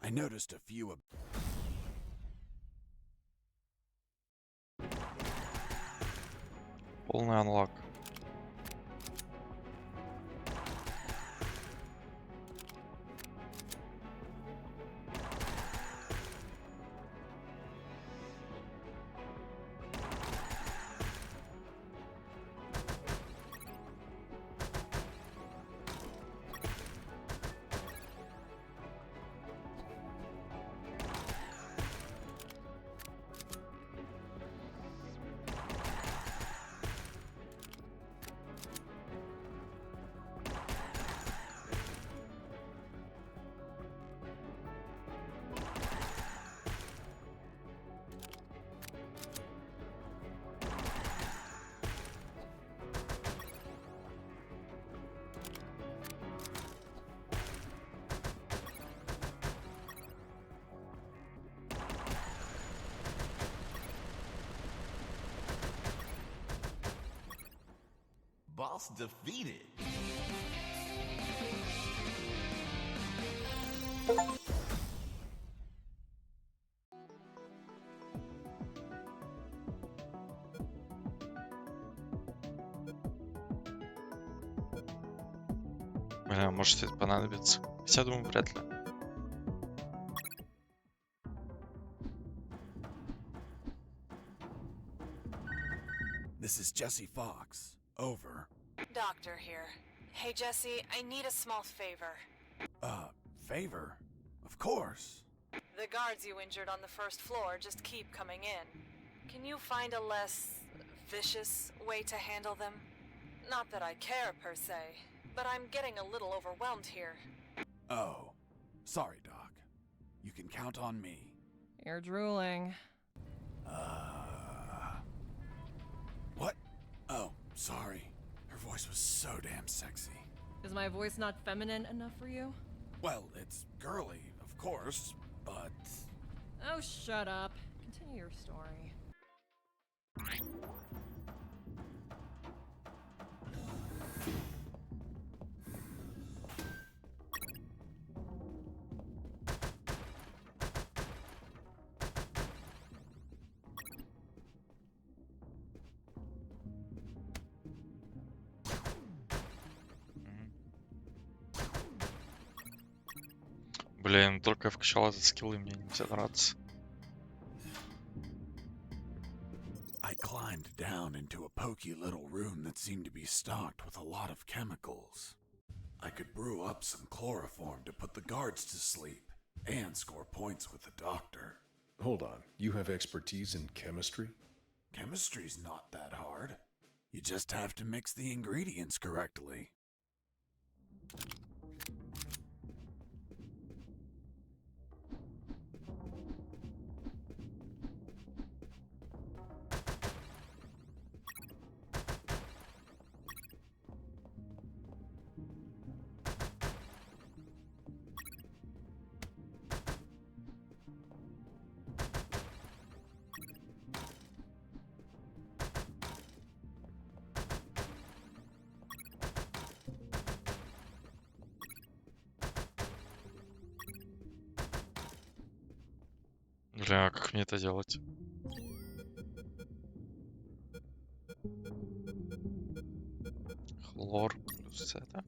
I noticed a few. Полный анлак. Boss defeated. Бля, может это понадобится. Хотя, думаю, вряд ли. This is Jesse Fox. Over. Doctor here. Hey, Jesse, I need a small favor. Favor? Of course. The guards you injured on the first floor just keep coming in. Can you find a less vicious way to handle them? Not that I care, per se, but I'm getting a little overwhelmed here. Oh. Sorry, Doc. You can count on me. You're drooling. What? Oh, sorry. Her voice was so damn sexy. Is my voice not feminine enough for you? Well, it's girly, of course, but... Oh, shut up. Continue your story. Блин, только я включал этот скилл, и мне нельзя драться. I climbed down into a pokey little room that seemed to be stocked with a lot of chemicals. I could brew up some chloroform to put the guards to sleep and score points with the doctor. Hold on. You have expertise in chemistry? Chemistry's not that hard. You just have to mix the ingredients correctly. Бля, как мне это делать? Хлор плюс это.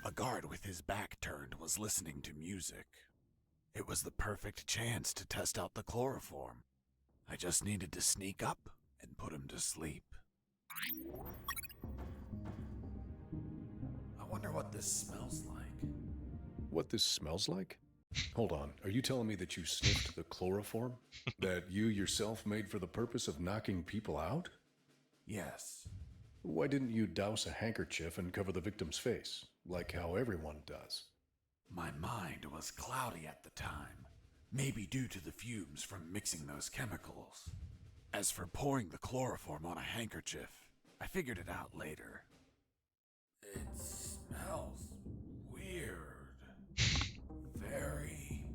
A guard with his back turned was listening to music. It was the perfect chance to test out the chloroform. I just needed to sneak up and put him to sleep. I wonder what this smells like. What this smells like? Hold on. Are you telling me that you sniffed the chloroform? That you yourself made for the purpose of knocking people out? Yes. Why didn't you douse a handkerchief and cover the victim's face, like how everyone does? My mind was cloudy at the time, maybe due to the fumes from mixing those chemicals. As for pouring the chloroform on a handkerchief, I figured it out later. It smells weird. Very,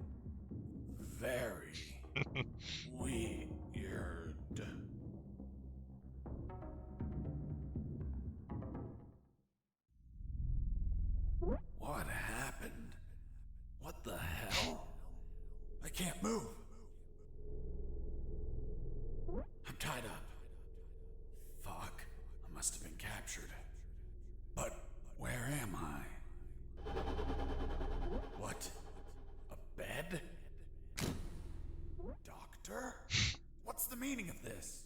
very weird. What happened? What the hell? I can't move. I'm tied up. Fuck. I must have been captured. But where am I? What? A bed? Doctor? What's the meaning of this?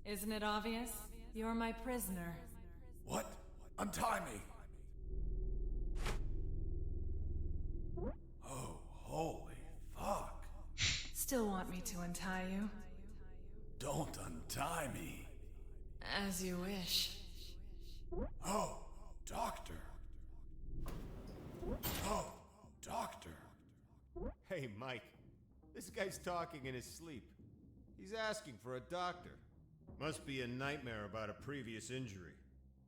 Isn't it obvious? You're my prisoner. What? Untie me. to untie you? Don't untie me. As you wish. Oh, Doctor. Oh, Doctor. Hey, Mike. This guy's talking in his sleep. He's asking for a doctor. Must be a nightmare about a previous injury.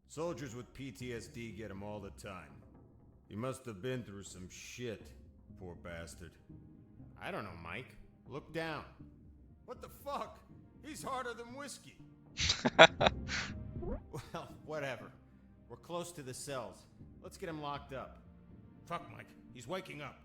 Soldiers with PTSD get him all the time. He must have been through some shit, poor bastard. I don't know, Mike. Look down. What the fuck? He's harder than whiskey. Well, whatever. We're close to the cells. Let's get him locked up. Fuck, Mike. He's waking up.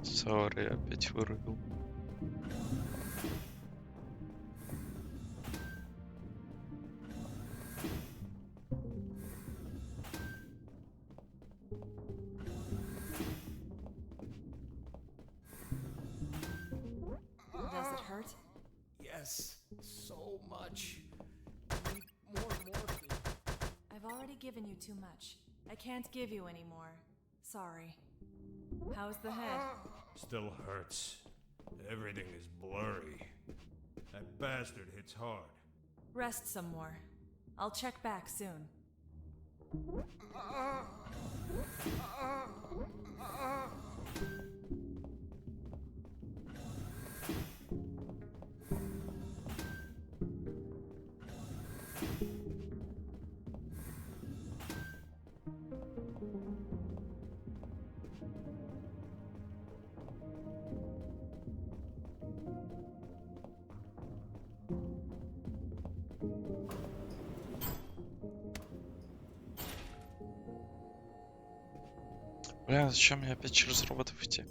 Сори, опять вырубил. Does it hurt? Yes, so much. I need more morphine. I've already given you too much. I can't give you any more. Sorry. How's the head? Still hurts. Everything is blurry. That bastard hits hard. Rest some more. I'll check back soon. Бля, зачем мне опять через роботов идти?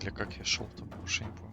Или как я шел там, уже не помню.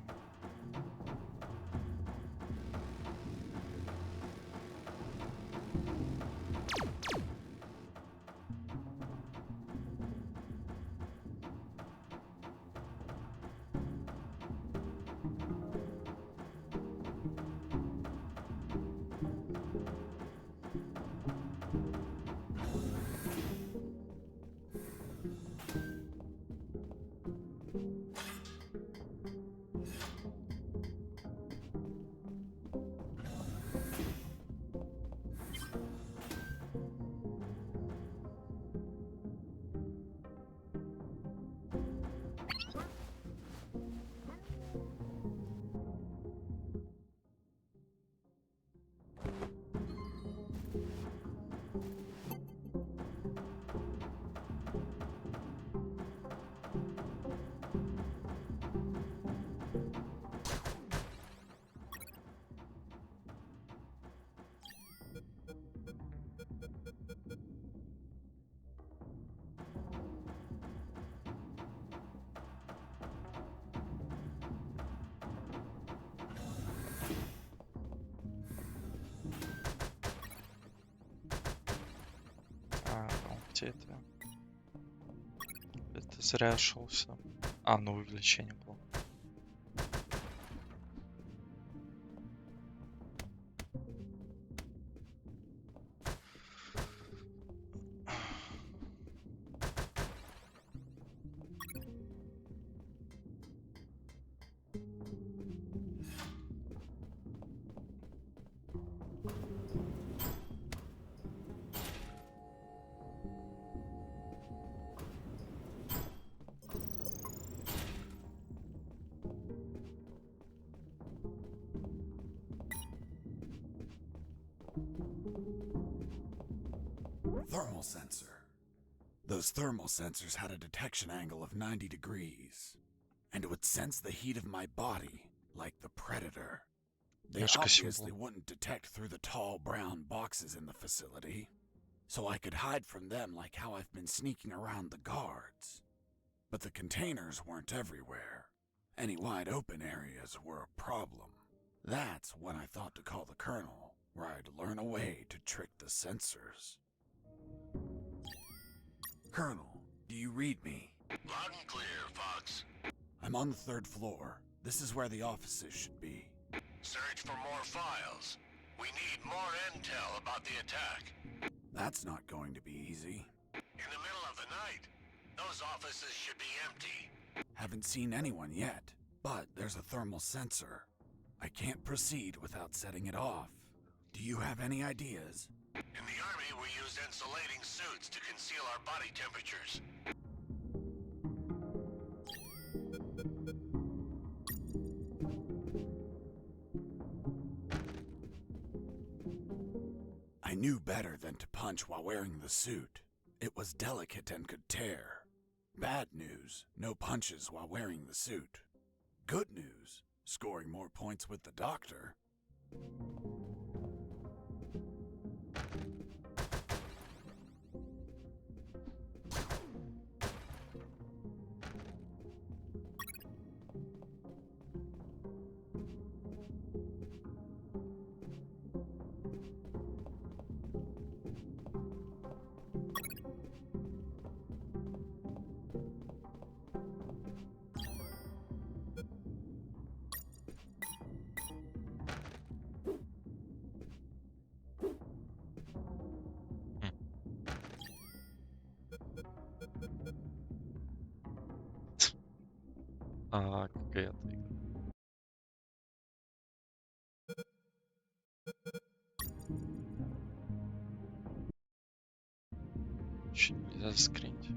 Где это? Это зря шелся. А, ну увеличение было. Thermal sensor. Those thermal sensors had a detection angle of 90 degrees. and would sense the heat of my body like the predator. They Немножко obviously символ. wouldn't detect through the tall brown boxes in the facility, so I could hide from them like how I've been sneaking around the guards. But the containers weren't everywhere. Any wide open areas were a problem. That's when I thought to call the Colonel, where I'd learn a way to trick the sensors. Colonel, do you read me? Loud and clear, Fox. I'm on the 3rd floor. This is where the offices should be. Search for more files. We need more intel about the attack. That's not going to be easy. In the middle of the night, those offices should be empty. Haven't seen anyone yet, but there's a thermal sensor. I can't proceed without setting it off. Do you have any ideas? In the Army, we use insulating suits to conceal our body temperatures. I knew better than to punch while wearing the suit. It was delicate and could tear. Bad news, no punches while wearing the suit. Good news, scoring more points with the doctor. Какая-то игра. Чё нельзя заскринить?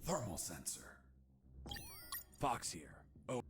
Thermal sensor. Fox here. Oh.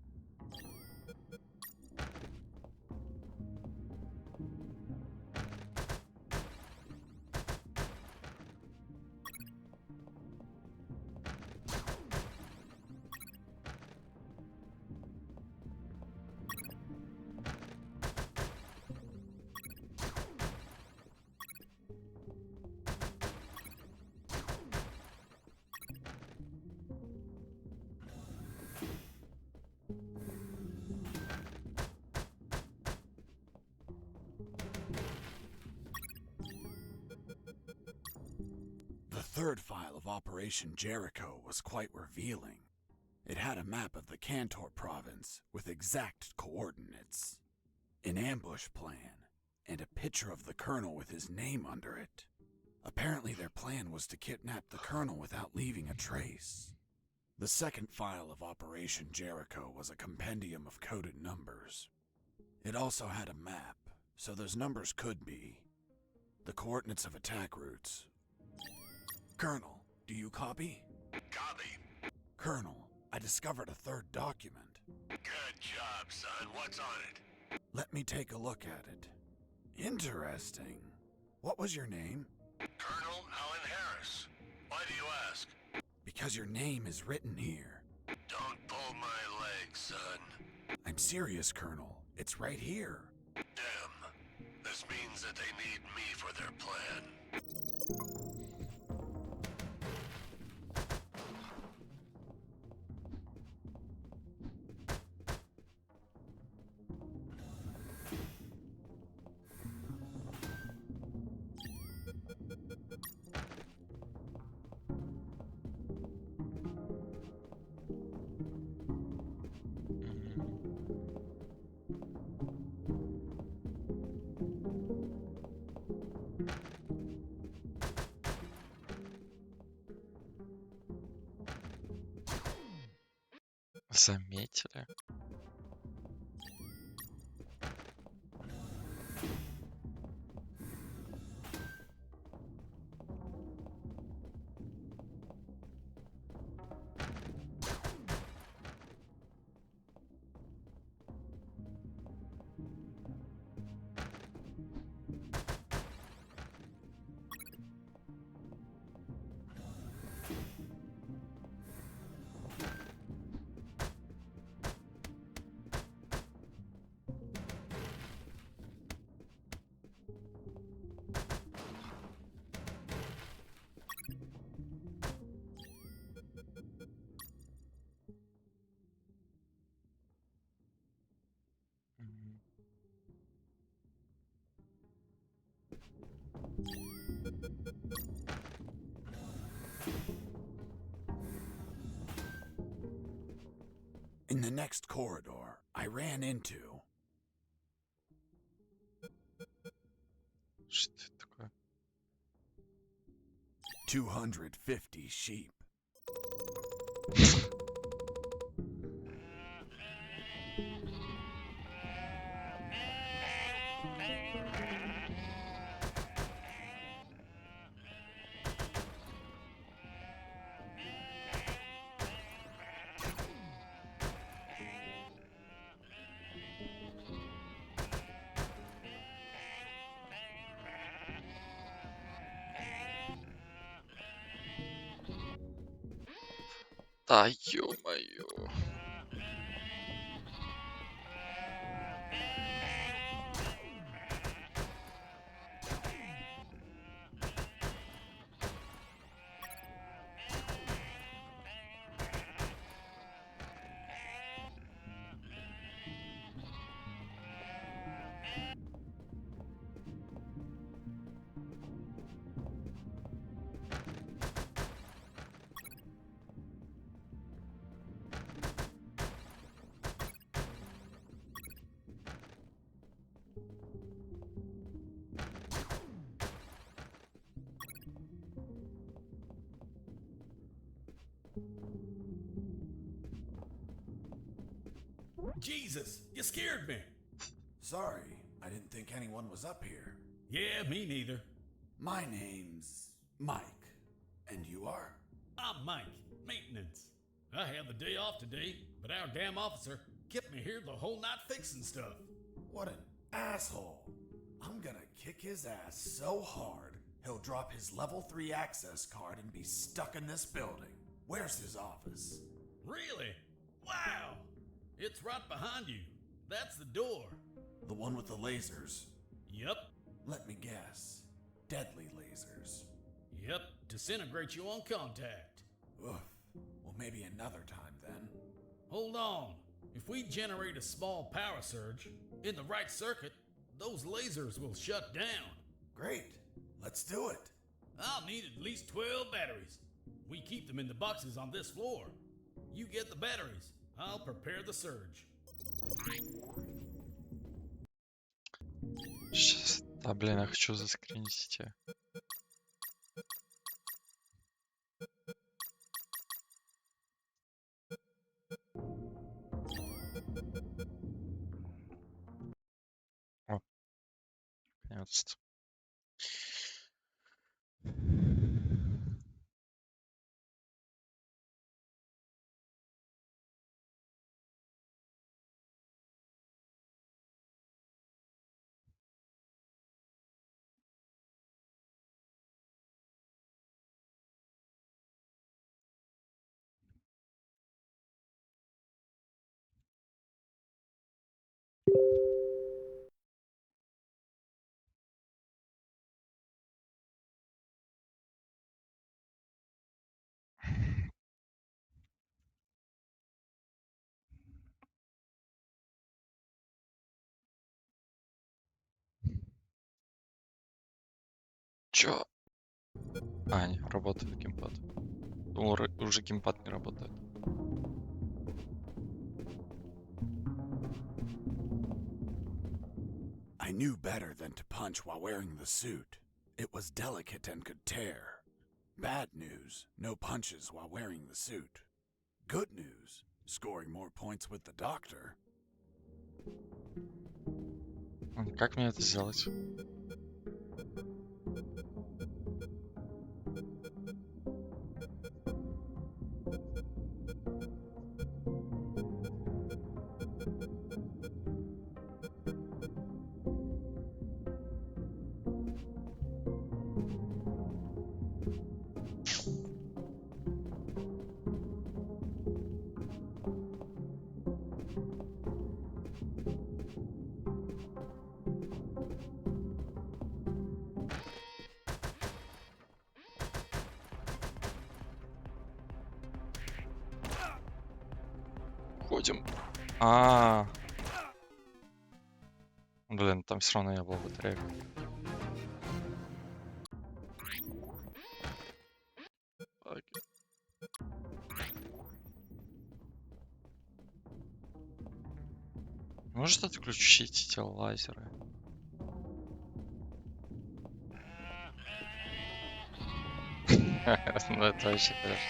The 3rd file of Operation Jericho was quite revealing. It had a map of the Cantor province with exact coordinates, an ambush plan, and a picture of the Colonel with his name under it. Apparently their plan was to kidnap the Colonel without leaving a trace. The 2nd file of Operation Jericho was a compendium of coded numbers. It also had a map, so those numbers could be the coordinates of attack routes. Colonel, do you copy? Copy. Colonel, I discovered a 3rd document. Good job, son. What's on it? Let me take a look at it. Interesting. What was your name? Colonel Alan Harris. Why do you ask? Because your name is written here. Don't pull my leg, son. I'm serious, Colonel. It's right here. Damn. This means that they need me for their plan. Заметили? Мгм. In the next corridor, I ran into Что это такое? 250 sheep. Да ё-моё. Jesus, you scared me. Sorry, I didn't think anyone was up here. Yeah, me neither. My name's Mike. And you are? I'm Mike, maintenance. I had the day off today, but our damn officer kept me here the whole night fixing stuff. What an asshole. I'm gonna kick his ass so hard, he'll drop his level 3 access card and be stuck in this building. Where's his office? Really? Wow! It's right behind you. That's the door. The one with the lasers. Yep, Let me guess. Deadly lasers. yep, disintegrate you on contact. Oof. Well, maybe another time then. Hold on. If we generate a small power surge in the right circuit, those lasers will shut down. Great. Let's do it. I'll need at least 12 batteries. We keep them in the boxes on this floor. You get the batteries. I'll prepare the surge. Сейчас. Да, блин, я хочу заскринить тебя. О, наконец-то. Чё? А, не, работает геймпад. Уже геймпад не работает. I knew better than to punch while wearing the suit. It was delicate and could tear. Bad news, no punches while wearing the suit. Good news, scoring more points with the doctor. Как мне это сделать? Ходим. Блин, там все равно я был батарейка. Может отключить эти лазеры? Ну это вообще трэш.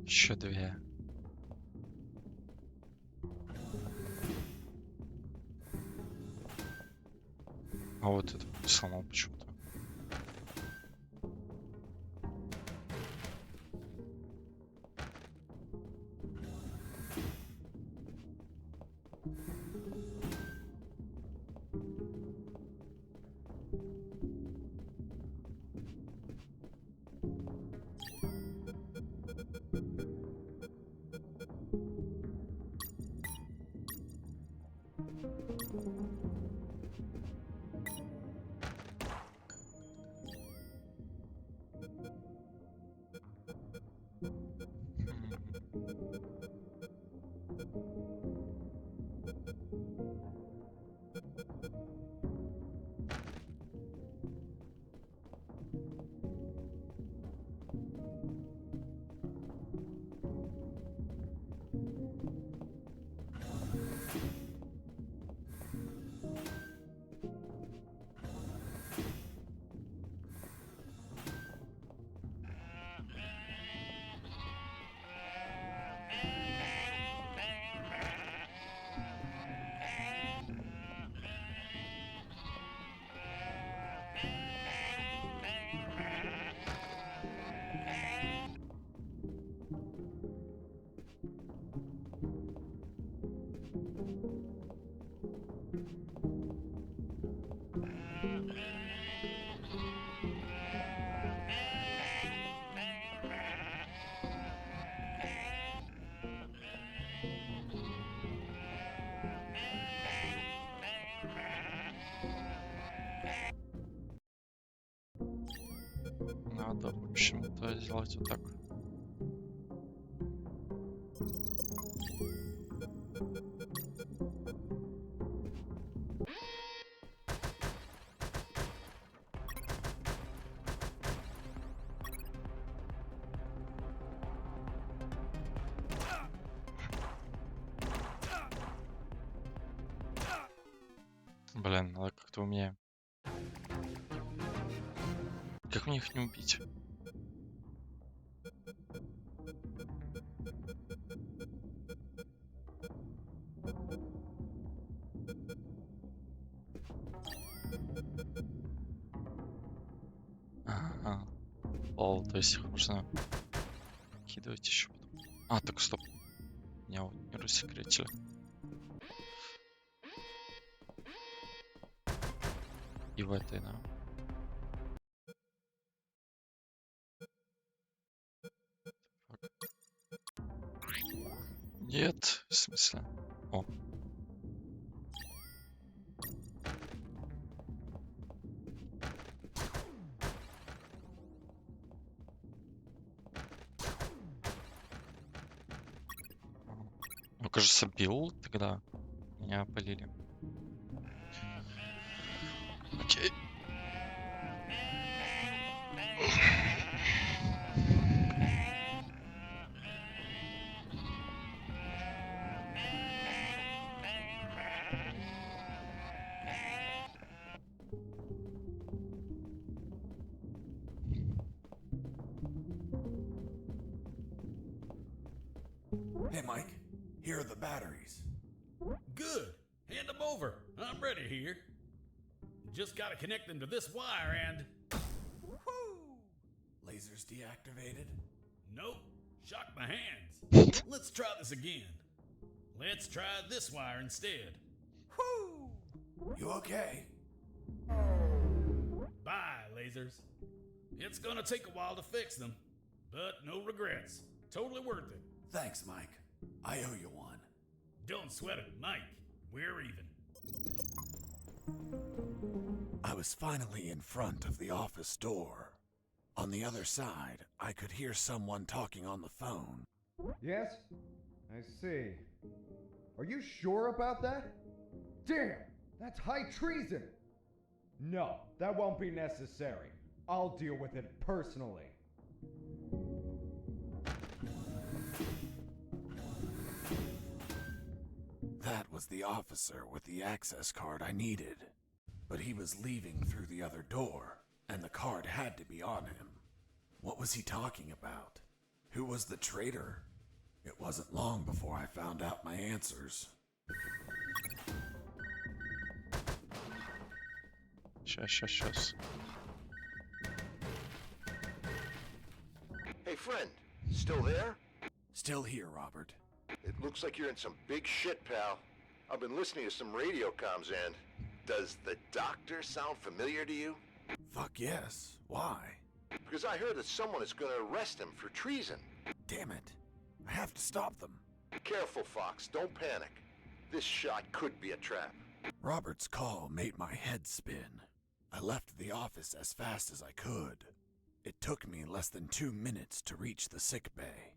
Еще две. А вот это сломал почему-то. Надо, в общем-то, сделать вот так. Блин, надо как-то умнее. Как мне их не убить? Ага. Лол, то есть их можно кидывать еще потом. Так, стоп. Меня вот не рассекретили. И в этой, да. Нет, в смысле? О. кажется, бил тогда. Меня полили. Окей. Hey, Mike, here are the batteries. Good. Hand them over. I'm ready here. Just gotta connect them to this wire and... Woo! Lasers deactivated? Nope. Shocked my hands. Let's try this again. Let's try this wire instead. Woo! You okay? Bye, lasers. It's gonna take a while to fix them, but no regrets. Totally worth it. Thanks, Mike. I owe you one. Don't sweat it, Mike. We're even. I was finally in front of the office door. On the other side, I could hear someone talking on the phone. Yes? I see. Are you sure about that? Damn! That's high treason! No, that won't be necessary. I'll deal with it personally. That was the officer with the access card I needed. But he was leaving through the other door, and the card had to be on him. What was he talking about? Who was the traitor? It wasn't long before I found out my answers. Сейчас. Hey, friend. Still there? Still here, Robert. It looks like you're in some big shit, pal. I've been listening to some radio comms and... Does the doctor sound familiar to you? Fuck yes. Why? Because I heard that someone is going to arrest him for treason. Damn it. I have to stop them. Careful, Fox. Don't panic. This shot could be a trap. Robert's call made my head spin. I left the office as fast as I could. It took me less than 2 minutes to reach the sick bay.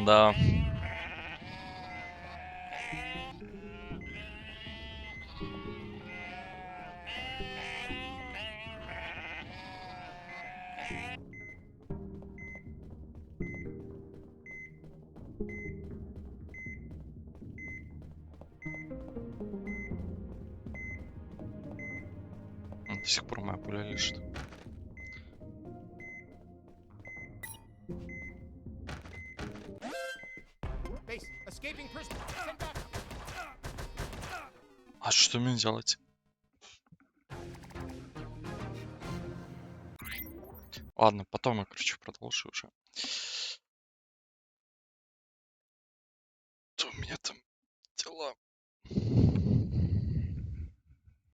Да. До сих пор моя пуля лежит. Base, escaping prisoner. Send back. А что мне делать? Ладно, потом я, короче, продолжу уже. То у меня там дела.